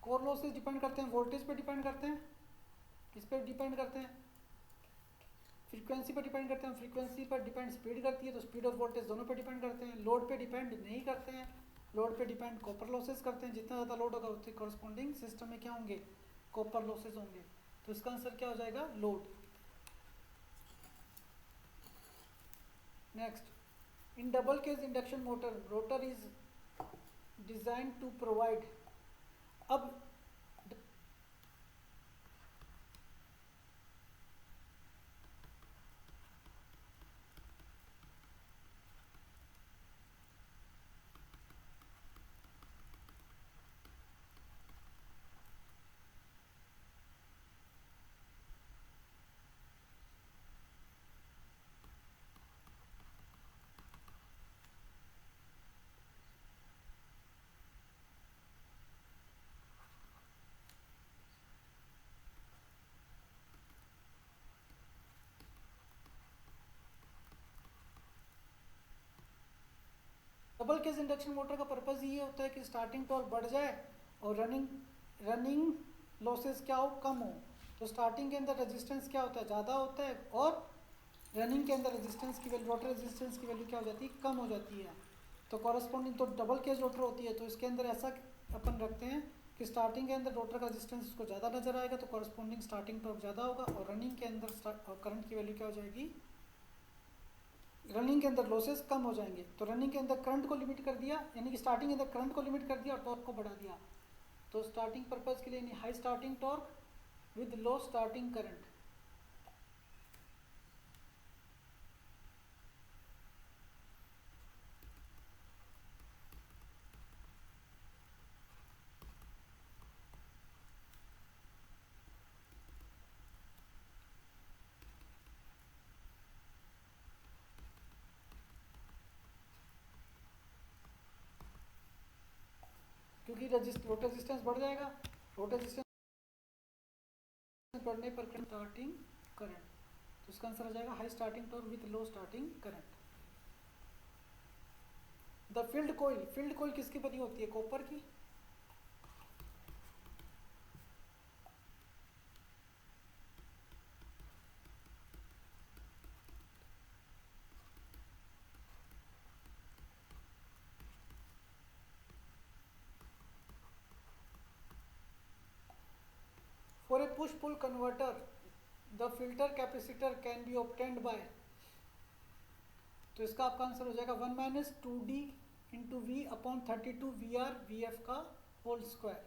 कोर लॉसेज डिपेंड करते हैं वोल्टेज पे, डिपेंड करते हैं किस पे डिपेंड करते हैं, फ्रीक्वेंसी पर डिपेंड करते हैं, फ्रीक्वेंसी पर डिपेंड स्पीड करती है, तो स्पीड और वोल्टेज दोनों पे डिपेंड करते हैं। लोड पे डिपेंड नहीं करते हैं, लोड पे डिपेंड कॉपर लॉसेज करते हैं, जितना ज़्यादा लोड होगा उतने कॉरस्पॉन्डिंग सिस्टम में क्या होंगे, कॉपर लॉसेज होंगे, तो इसका आंसर क्या हो जाएगा, load. Next, in double cage induction motor rotor is design to provide, अब डबल केस इंडक्शन मोटर का पर्पज़ ये होता है कि स्टार्टिंग टॉर्क बढ़ जाए और रनिंग लॉसेस क्या हो, कम हो। तो स्टार्टिंग के अंदर रेजिस्टेंस क्या होता है, ज़्यादा होता है, और रनिंग के अंदर रेजिस्टेंस की वैल्यू, रोटर रेजिस्टेंस की वैल्यू क्या हो जाती है, कम हो जाती है। तो कॉरस्पॉन्डिंग तो डबल केस रोटर होती है, तो इसके अंदर ऐसा अपन रखते हैं कि स्टार्टिंग के अंदर रोटर का रेजिस्टेंस उसको ज़्यादा नजर आएगा, तो कॉरस्पॉन्डिंग स्टार्टिंग टॉर्क ज़्यादा होगा, और रनिंग के अंदर करंट की वैल्यू क्या हो जाएगी, रनिंग के अंदर लॉसेस कम हो जाएंगे। तो रनिंग के अंदर करंट को लिमिट कर दिया, यानी कि स्टार्टिंग के अंदर करंट को लिमिट कर दिया और टॉर्क को बढ़ा दिया। तो स्टार्टिंग पर्पज के लिए high starting torque with low starting current. क्योंकि रोटर रेजिस्टेंस बढ़ जाएगा, रोटर रेजिस्टेंस बढ़ने पर स्टार्टिंग करंट, तो इसका आंसर आ जाएगा high starting torque with low starting current. The field coil किसकी बनी होती है, कॉपर की। For a push pull converter the filter capacitor can be obtained by, तो इसका आपका आंसर हो जाएगा 1 minus 2D into V upon 32 VR VF का whole square.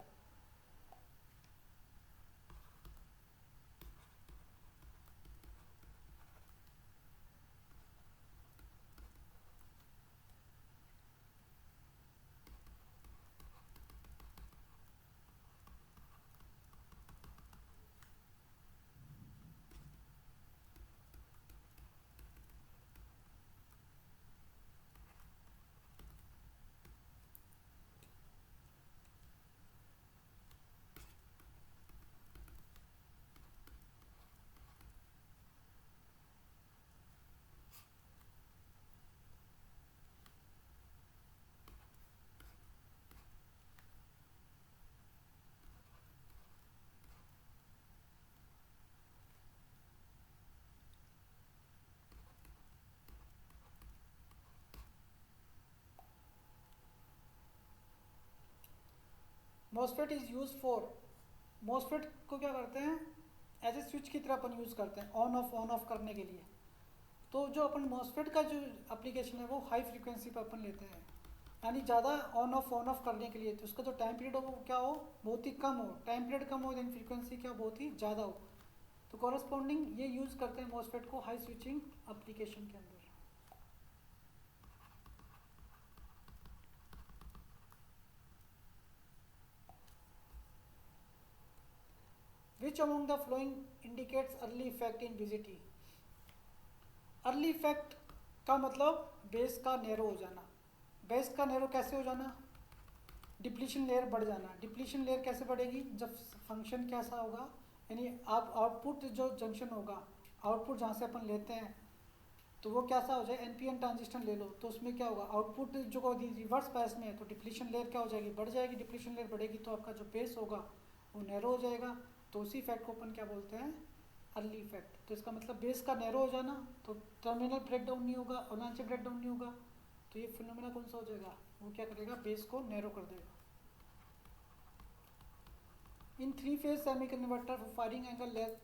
MOSFET is use for, MOSFET को क्या करते हैं एज ए स्विच की तरह अपन यूज़ करते हैं ऑन ऑफ करने के लिए। तो जो अपन MOSFET का जो एप्लीकेशन है वो हाई फ्रीक्वेंसी पर अपन लेते हैं, यानी ज़्यादा ऑन ऑफ करने के लिए, तो उसका जो टाइम पीरियड हो वो क्या हो, बहुत ही कम हो, टाइम पीरियड कम हो देन फ्रीक्वेंसी क्या बहुत ही ज़्यादा हो, तो कॉरस्पॉन्डिंग ये यूज़ करते हैं MOSFET को हाई स्विचिंग एप्लीकेशन के अंदर। Which among the following indicates early effect in VGT? Early effect का मतलब बेस का नैरो हो जाना। बेस का नैरो कैसे हो जाना, डिप्लीशन लेयर बढ़ जाना। डिप्लीशन लेयर कैसे बढ़ेगी, जब फंक्शन कैसा होगा, यानी आप आउटपुट जो जंक्शन होगा, आउटपुट जहाँ से अपन लेते हैं तो वो कैसा हो जाए, NPN ट्रांजिस्टर ले लो तो उसमें क्या होगा, आउटपुट जो रिवर्स बायस में है तो डिप्लीशन लेयर क्या हो जाएगी, बढ़ जाएगी। डिप्लीशन लेयर बढ़ेगी तो आपका जो बेस होगा वो नैरो हो जाएगा, तो उसी इफेक्ट को अपन क्या बोलते हैं, अर्ली इफेक्ट। तो इसका मतलब बेस का नैरो हो जाना, तो टर्मिनल ब्रेकडाउन नहीं होगा, ओनांचे ब्रेकडाउन नहीं होगा, तो ये फिनोमेना कौन सा हो जाएगा, वो क्या करेगा, बेस को नैरो कर देगा। इन 3 phase semi converter firing angle less,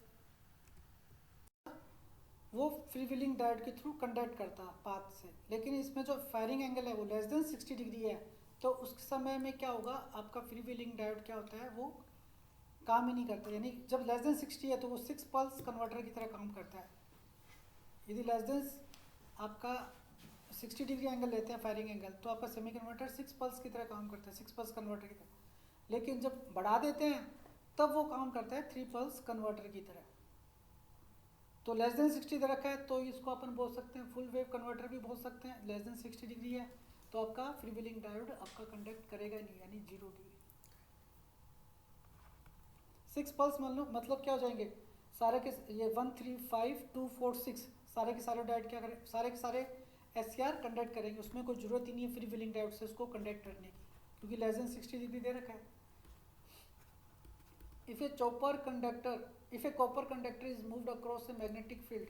वो फ्री व्हीलिंग डायोड के थ्रू कंडक्ट करता पाथ से, लेकिन इसमें जो फायरिंग एंगल है वो लेस देन 60 डिग्री है, तो उस समय में क्या होगा, आपका फ्री व्हीलिंग डायोड क्या होता है, वो काम ही नहीं करता, यानी जब लेस देन 60 है तो वो 6 पल्स कन्वर्टर की तरह काम करता है। यदि लेस देन आपका 60 डिग्री एंगल लेते हैं फायरिंग एंगल, तो आपका सेमी कन्वर्टर 6 पल्स की तरह काम करता है, 6 पल्स कन्वर्टर की तरह। लेकिन जब बढ़ा देते हैं तब वो काम करता है 3 पल्स कन्वर्टर की तरह। तो लेस देन 60 दे रखा है तो इसको अपन बोल सकते हैं फुल वेव कन्वर्टर भी बोल सकते हैं। लेस देन 60 डिग्री है तो आपका फ्री व्हीलिंग डायोड आपका कंडक्ट करेगा नहीं, यानी 0 डिग्री। 6 पल्स मान लो, मतलब क्या हो जाएंगे सारे के ये 1 3 5 2 4 6 सारे के सारे डायोड क्या करें, सारे के सारे SCR कंडक्ट करेंगे, उसमें कोई जरूरत ही नहीं है फ्री व्हीलिंग डायोड से उसको कंडक्ट करने की, क्योंकि लेस देन 60 डिग्री दे रखा है। If a copper conductor is moved across a magnetic field,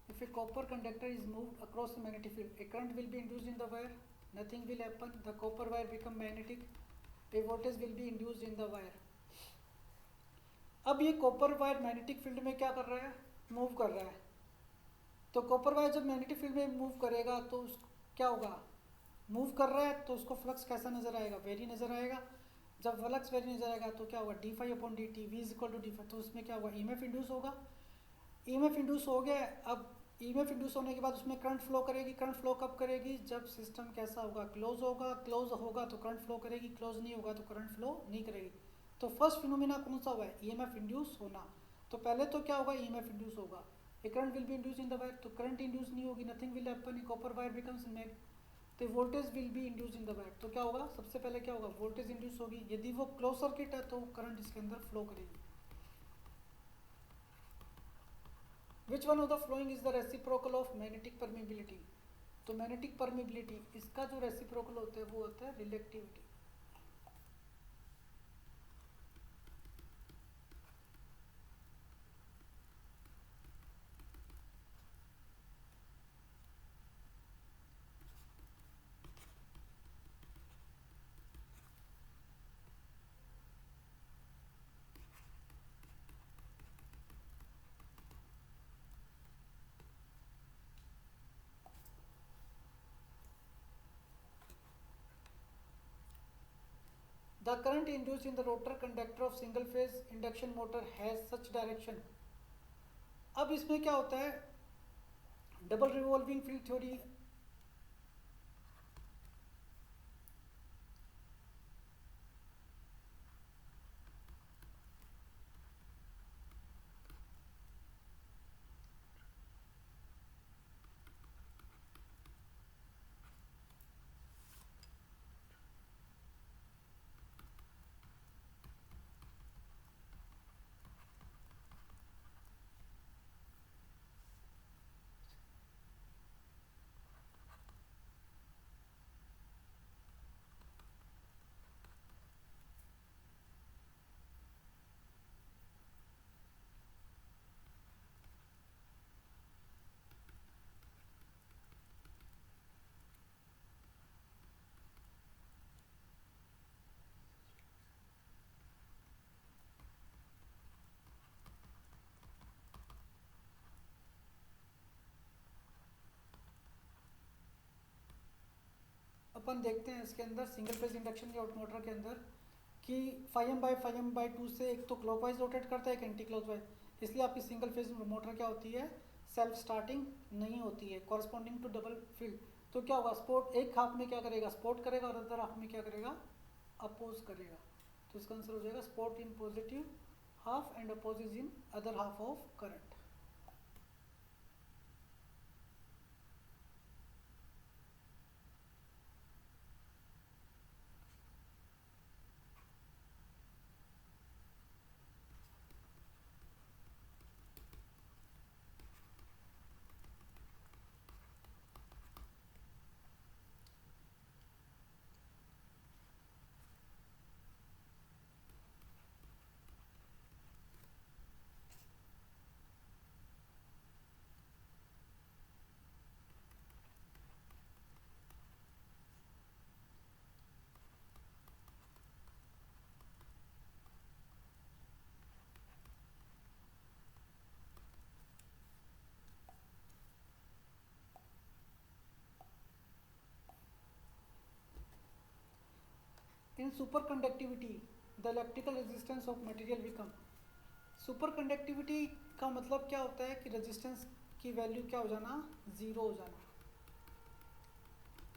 if a copper conductor is moved across a magnetic field, a current will be induced in the wire, nothing will happen, the copper wire become magnetic, a voltage will be induced in the wire. अब ये copper wire magnetic field में क्या कर रहा है, move कर रहा है, तो कॉपर वायर जब मैग्नेटिक फील्ड में मूव करेगा तो क्या होगा, मूव कर रहा है तो उसको फ्लक्स कैसा नजर आएगा, वेरी नजर आएगा। जब फ्लक्स वेरी नजर आएगा तो क्या होगा, d∅/dt v is equal to d∅, तो उसमें क्या होगा, EMF इंड्यूस होगा। EMF इंड्यूस हो गया, अब EMF इंड्यूस होने के बाद उसमें करंट फ्लो करेगी। करंट फ्लो कब करेगी, जब सिस्टम कैसा होगा, क्लोज होगा, क्लोज होगा तो करंट फ्लो करेगी, क्लोज नहीं होगा तो करंट फ्लो नहीं करेगी। तो फर्स्ट फिनोमिना कौन सा हुआ है, EMF इंड्यूस होना। तो पहले तो क्या होगा, EMF इंड्यूस होगा, a current will be induce in the wire, तो करंट इंड्यूस नहीं होगी, nothing will happen, copper wire becomes मैग, तो voltage will be induce in the wire. तो क्या होगा, सबसे पहले क्या होगा, वोल्टेज इंड्यूस होगी, यदि वो क्लोज सर्किट है तो करंट इसके अंदर फ्लो करेगी। Which one of the following is the reciprocal of magnetic permeability, तो मैग्नेटिक परमिबिलिटी इसका जो रेसिप्रोकल होता है वो होता है reluctivity. The current induced in the rotor conductor of single phase induction motor has such direction. अब इसमें क्या होता है, डबल रिवॉल्विंग फील्ड थ्योरी। अपन देखते हैं इसके अंदर सिंगल फेज इंडक्शन के मोटर के अंदर कि φm/φm/2 से एक तो क्लॉकवाइज रोटेट करता है, एक एंटी क्लॉकवाइज, इसलिए आपकी सिंगल फेज मोटर क्या होती है, सेल्फ स्टार्टिंग नहीं होती है, कॉरस्पॉन्डिंग टू डबल फील्ड। तो क्या होगा, स्पोर्ट एक हाफ में क्या करेगा, स्पोर्ट करेगा, और अदर हाफ में क्या करेगा, अपोज करेगा। तो इसका आंसर हो जाएगा sport in positive half and opposes in other half of current. In super conductivity the electrical resistance of material become. Super conductivity का मतलब क्या होता है कि रेजिस्टेंस की वैल्यू क्या हो जाना, ज़ीरो हो जाना।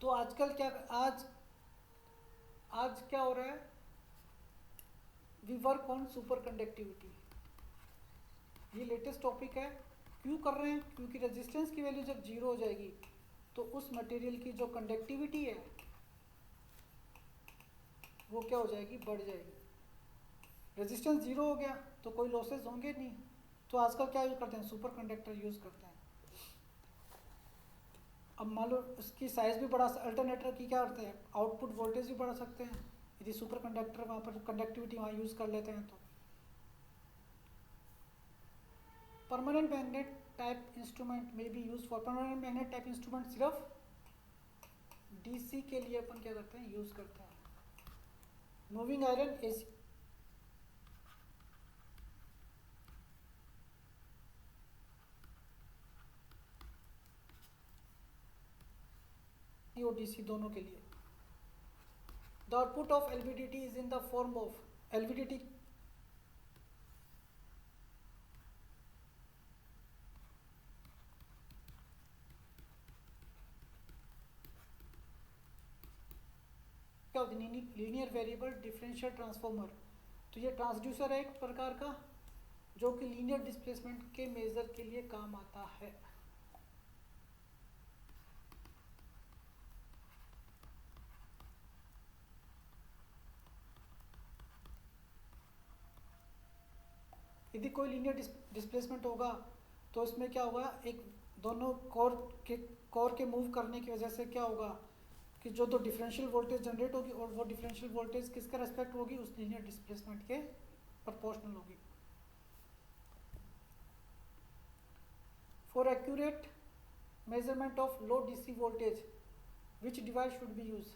तो आजकल क्या, आज क्या हो रहा है, we work on superconductivity, ये लेटेस्ट टॉपिक है। क्यों कर रहे हैं, क्योंकि रेजिस्टेंस की वैल्यू जब जीरो हो जाएगी तो उस मटेरियल की जो कंडक्टिविटी है वो क्या हो जाएगी, बढ़ जाएगी। रेजिस्टेंस जीरो हो गया तो कोई लॉसेस होंगे नहीं, तो आजकल क्या यूज़ करते हैं, सुपर कंडक्टर यूज़ करते हैं। अब मान लो इसकी साइज़ भी बढ़ा, अल्टरनेटर की क्या करते हैं, आउटपुट वोल्टेज भी बढ़ा सकते हैं यदि सुपर कंडक्टर वहाँ पर कंडक्टिविटी वहाँ यूज़ कर लेते हैं तो। परमानेंट मैग्नेट टाइप इंस्ट्रूमेंट में B use for, permanent magnet type instrument सिर्फ डीसी के लिए अपन क्या करते हैं, यूज़ करते हैं। मूविंग आयरन एसी, और डीसी दोनों के लिए। The output of LVDT is in the form of LVDT, क्या होती है, लीनियर वेरिएबल डिफरेंशियल ट्रांसफॉर्मर। तो ये ट्रांसड्यूसर है एक प्रकार का जो कि लीनियर डिस्प्लेसमेंट के मेजर के लिए काम आता है। यदि कोई लीनियर डिस्प्लेसमेंट होगा तो इसमें क्या होगा, एक दोनों कोर के मूव करने की वजह से क्या होगा कि जो दो डिफरेंशियल वोल्टेज जनरेट होगी और वो डिफरेंशियल वोल्टेज किसका रेस्पेक्ट होगी, उस लीनियर डिस्प्लेसमेंट के प्रोपोर्शनल होगी। For accurate measurement of low DC voltage which device should be use.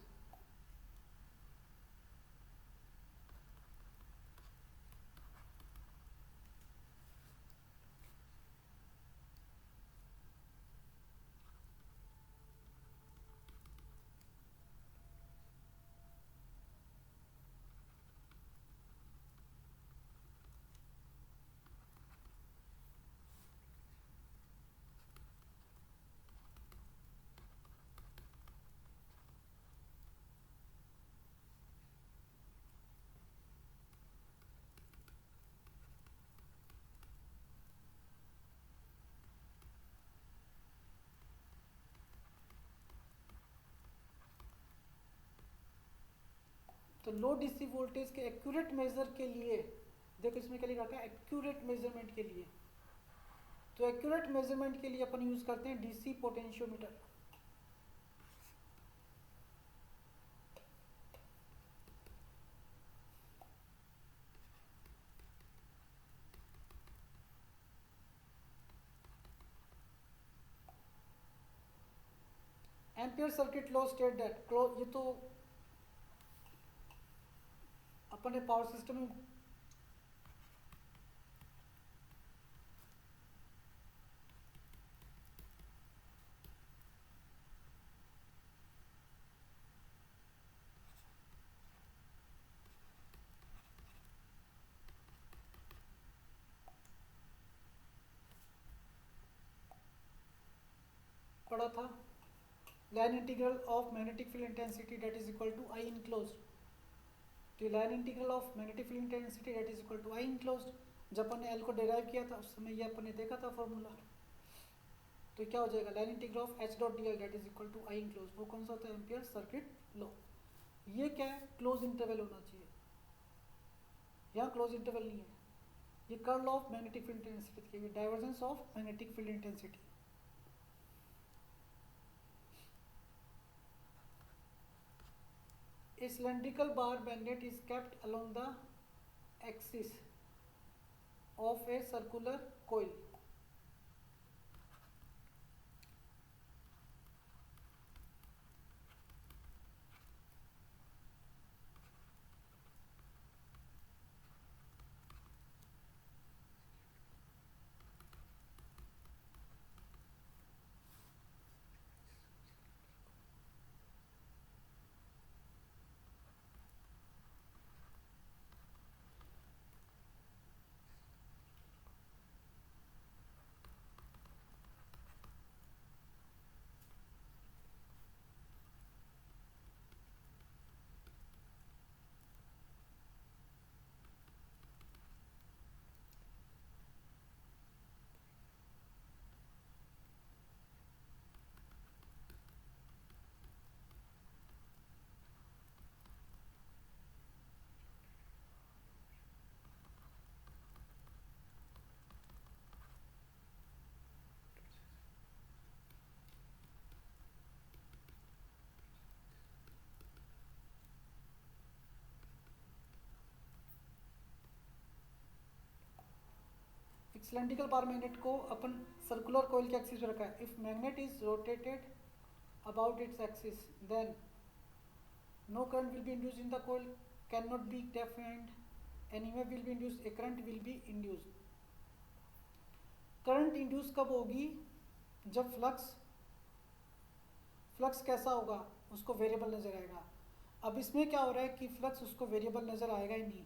तो लो डीसी वोल्टेज के एक्यूरेट मेजर के लिए देखो इसमें क्या लिखा है, एक्यूरेट मेजरमेंट के लिए। तो एक्यूरेट मेजरमेंट के लिए अपन यूज करते हैं DC potentiometer. Ampere circuit law state that, ये तो अपने पावर सिस्टम में पढ़ा था। Line integral of magnetic field intensity that is equal to I enclosed. तो line integral of magnetic field intensity that is equal to I enclosed, जब अपन ने एल को डिराइव किया था उस समय ये अपन ने देखा था फॉर्मूला। तो क्या हो जाएगा, line integral of H dot D L that is equal to I enclose. वो कौन सा होता है, एम्पियर सर्किट लॉ। ये क्या है, क्लोज इंटरवल होना चाहिए, यहाँ क्लोज इंटरवल नहीं है। ये curl of magnetic field intensity, ये divergence of magnetic field intensity. A cylindrical bar magnet is kept along the axis of a circular coil. एक सिलेंड्रिकल बार मैग्नेट को अपन सर्कुलर कोयल के एक्सिस पे रखा है। If magnet is rotated about its axis then no current will be induced in the coil, can not be defined, an EMF will be induced, a current will be induced. Current induce कब होगी, जब flux कैसा होगा, उसको variable नजर आएगा। अब इसमें क्या हो रहा है कि फ्लक्स उसको वेरिएबल नजर आएगा ही नहीं।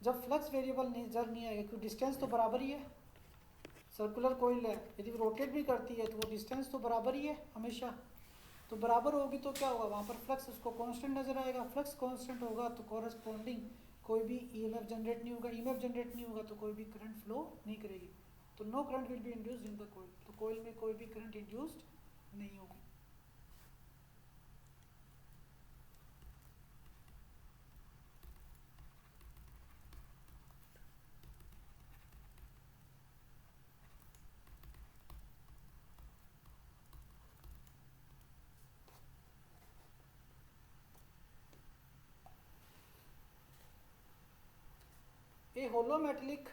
जब फ्लक्स वेरिएबल नजर नहीं आएगा क्योंकि डिस्टेंस तो बराबर ही है, सर्कुलर कोइल है, यदि रोटेट भी करती है तो वो डिस्टेंस तो बराबर ही है हमेशा। तो बराबर होगी तो क्या होगा, वहाँ पर फ्लक्स उसको कांस्टेंट नजर आएगा। फ्लक्स कांस्टेंट होगा तो कॉरस्पॉन्डिंग कोई भी ईएमएफ जनरेट नहीं होगा, ईएमएफ जनरेट नहीं होगा तो कोई भी करंट फ्लो नहीं करेगी। तो no current will be induced in the coil, तो कोइल में कोई भी करंट इंड्यूस्ड नहीं होगी। A hollow metallic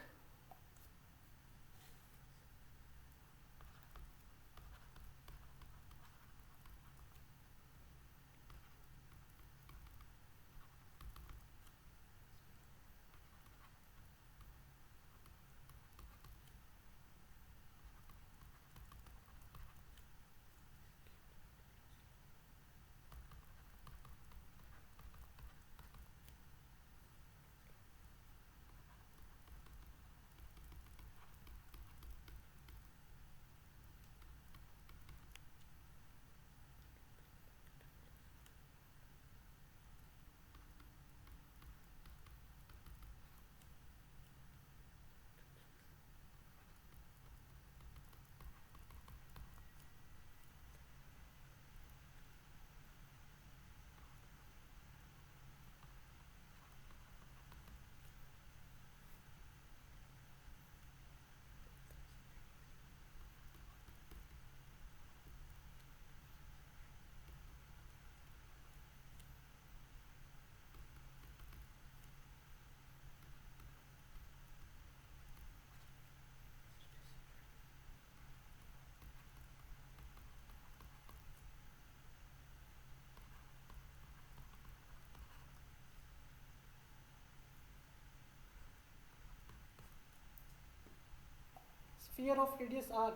sphere of radius r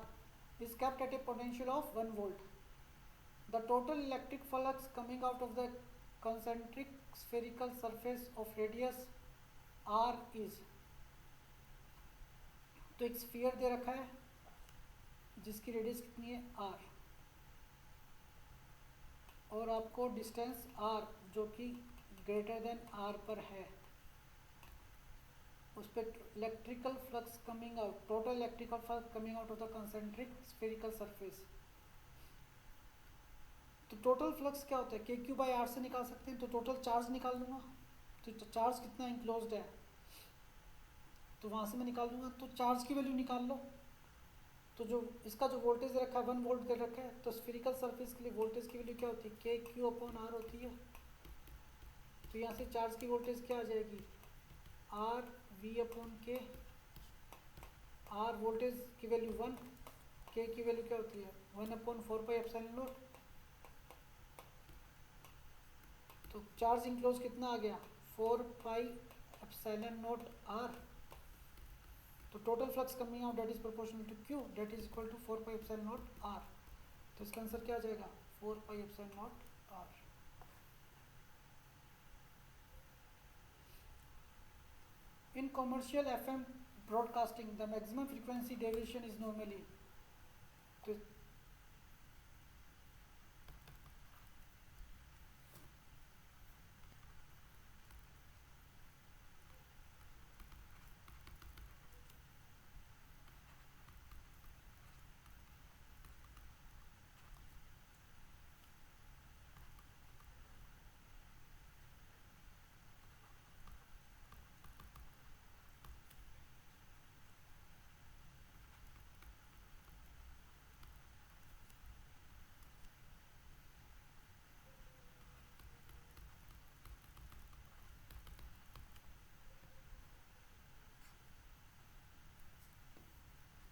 is kept at a potential of 1 volt. The total electric flux coming out of the concentric spherical surface of radius r is, तो एक sphere दे रखा है जिसकी radius कितनी है r, और आपको distance r जो कि ग्रेटर देन r पर है, उस पर electrical flux coming out, total electrical flux coming out of the concentric spherical surface. तो टोटल फ्लक्स क्या होता है, के क्यू बाई आर से निकाल सकते हैं, तो टोटल चार्ज निकाल लूँगा, तो चार्ज कितना इंक्लोज्ड है तो वहाँ से मैं निकाल लूँगा, तो चार्ज की वैल्यू निकाल लो। तो जो इसका जो वोल्टेज दे रखा है 1 वोल्ट दे रखा है, तो स्फेरिकल सरफेस के लिए वोल्टेज की वैल्यू क्या होती है, के क्यू अपॉन आर होती है। तो यहाँ से चार्ज की वोल्टेज क्या आ जाएगी, R V upon K, R voltage की वैल्यू 1, के की वैल्यू क्या होती है 1 अपॉन 4 पाई एप्सिलॉन नॉट। तो चार्ज इंक्लोज कितना आ गया 4 पाई एप्सिलॉन नॉट आर। तो total flux coming out that is proportional to Q, that is equal to 4 pi epsilon naught R. तो इसका आंसर क्या आ जाएगा 4 pi epsilon naught R. In commercial FM broadcasting, the maximum frequency deviation is normally, तो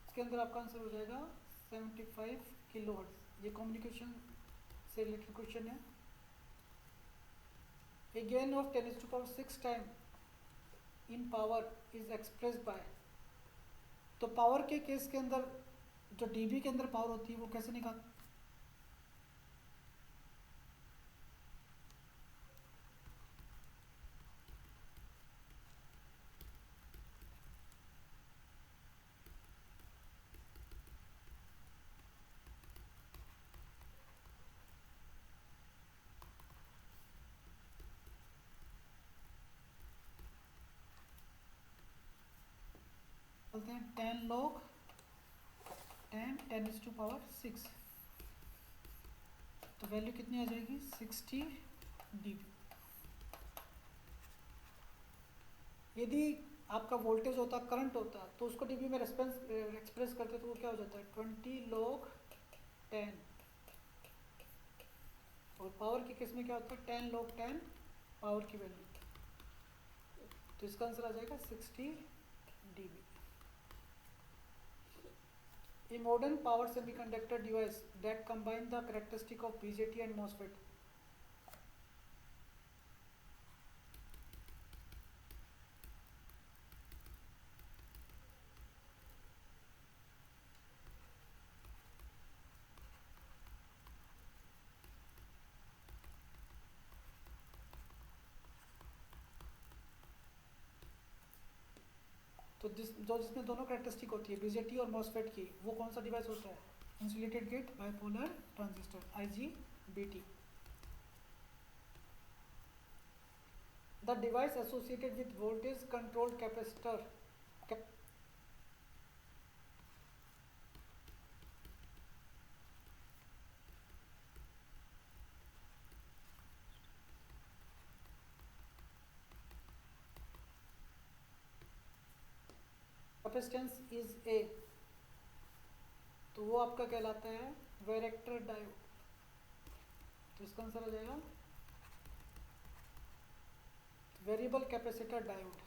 इसके अंदर आपका answer हो जाएगा 75 किलो हर्ट्ज। ये कम्युनिकेशन से रिलेटेड क्वेश्चन है। A gain of 10⁶ time in power is expressed by, तो पावर के केस के अंदर जो डीबी के अंदर पावर होती है वो कैसे निकाल, बोलते हैं 10 log 10⁶, तो वैल्यू कितनी आ जाएगी 60 dB। यदि आपका वोल्टेज होता करंट होता तो उसको डीबी में एक्सप्रेस करते तो वो क्या हो जाता है 20 log 10, और पावर के केस में क्या होता है 10 log 10 पावर की वैल्यू, तो इसका आंसर आ जाएगा 60 dB। A modern power semiconductor device that combine the characteristic of BJT and MOSFET, तो जिसमें दोनों कैरेक्टरिस्टिक होती है बीजेटी और मॉसफेट की, वो कौन सा डिवाइस होता है insulated gate bipolar transistor IGBT। The device associated with voltage controlled capacitor, capacitance is a, तो वो आपका कहलाता है वेरेक्टर डायोड। तो इसका आंसर आ जाएगा variable capacitor diode.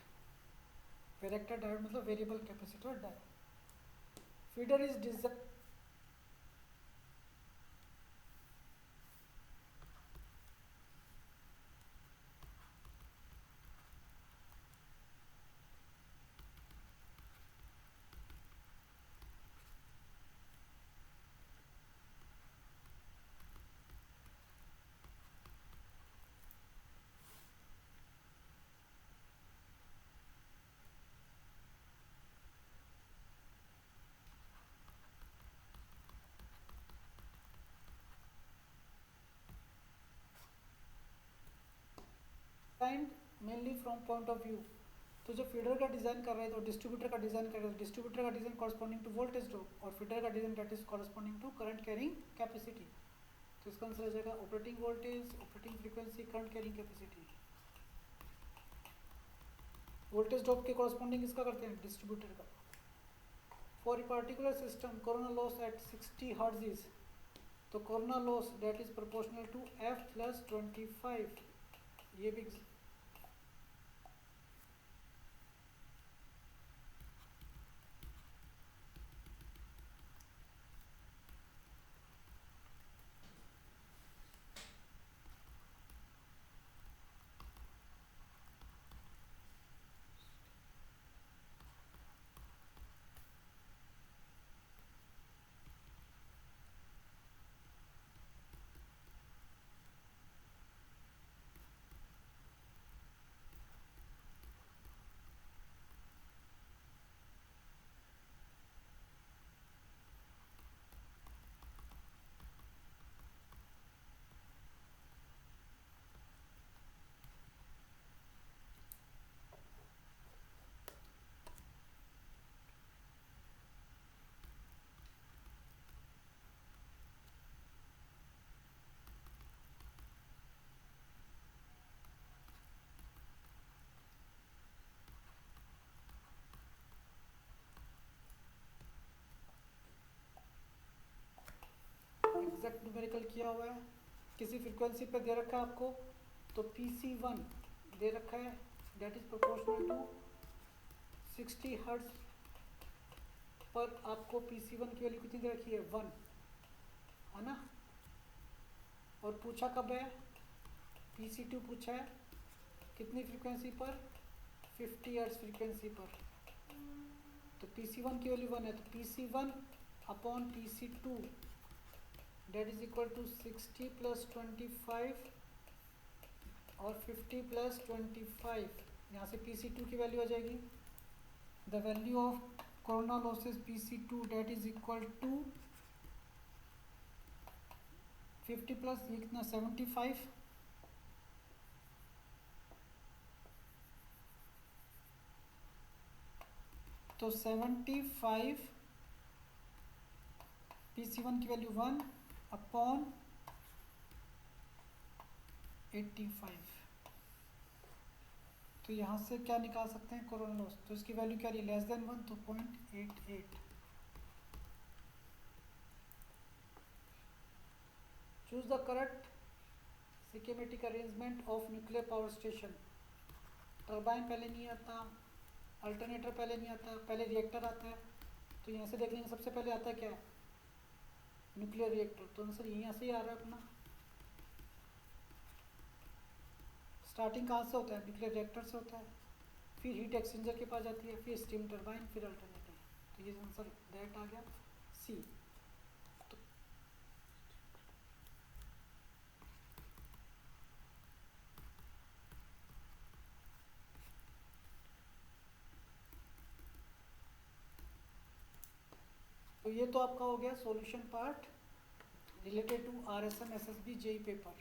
Varactor diode मतलब variable capacitor diode. Feeder is design, design mainly from point of view, तो जब फीडर का डिज़ाइन कर रहे हैं तो डिस्ट्रीब्यूटर का डिज़ाइन कर रहे हैं, डिस्ट्रीब्यूटर का design corresponding to voltage drop और फीडर का design that is corresponding to current carrying capacity. तो इसका आंसर आ जाएगा operating voltage, operating frequency, current carrying capacity. Voltage drop के कॉरस्पॉन्डिंग इसका करते हैं डिस्ट्रीब्यूटर का। For a particular system corona loss at 60 hertz is, तो corona loss that is proportional to F plus 25। ये भी एग्जैक्ट न्यूमेरिकल किया हुआ है, किसी फ्रीक्वेंसी पे दे रखा है आपको, तो PC1 दे रखा है that is proportional to 60 hertz पर आपको PC1 की वैल्यू कितनी दे रखी है 1, है ना। और पूछा कब है, PC2 पूछा है कितनी फ्रीक्वेंसी पर, 50 हर्ट्ज फ्रीक्वेंसी पर। तो PC1 की वैल्यू 1 है, तो PC1 upon PC2 date is equal to 60 plus 25 और 50 प्लस 25। यहाँ से PC2 की वैल्यू आ जाएगी, the value of corona losses PC2 date is equal to 50 plus ये कितना 75, तो 75 PC1 की वैल्यू 1 अपॉन 85। तो यहाँ से क्या निकाल सकते हैं कोरोना लॉस, तो इसकी वैल्यू क्या रही है लेस देन 1, तो 0.88। Choose the correct schematic arrangement of nuclear power station. Turbine पहले नहीं आता, अल्टरनेटर पहले नहीं आता, पहले रिएक्टर आता है। तो यहाँ से देख लेंगे सबसे पहले आता है क्या है न्यूक्लियर रिएक्टर, तो आंसर यहाँ से ही आ रहा है अपना। स्टार्टिंग कहाँ से होता है, न्यूक्लियर रिएक्टर से होता है, फिर हीट एक्सचेंजर के पास जाती है, फिर स्टीम टरबाइन, फिर अल्टरनेटर। तो ये आंसर डायरेक्ट आ गया सी। तो ये तो आपका हो गया solution part related to RSM SSB JEE paper.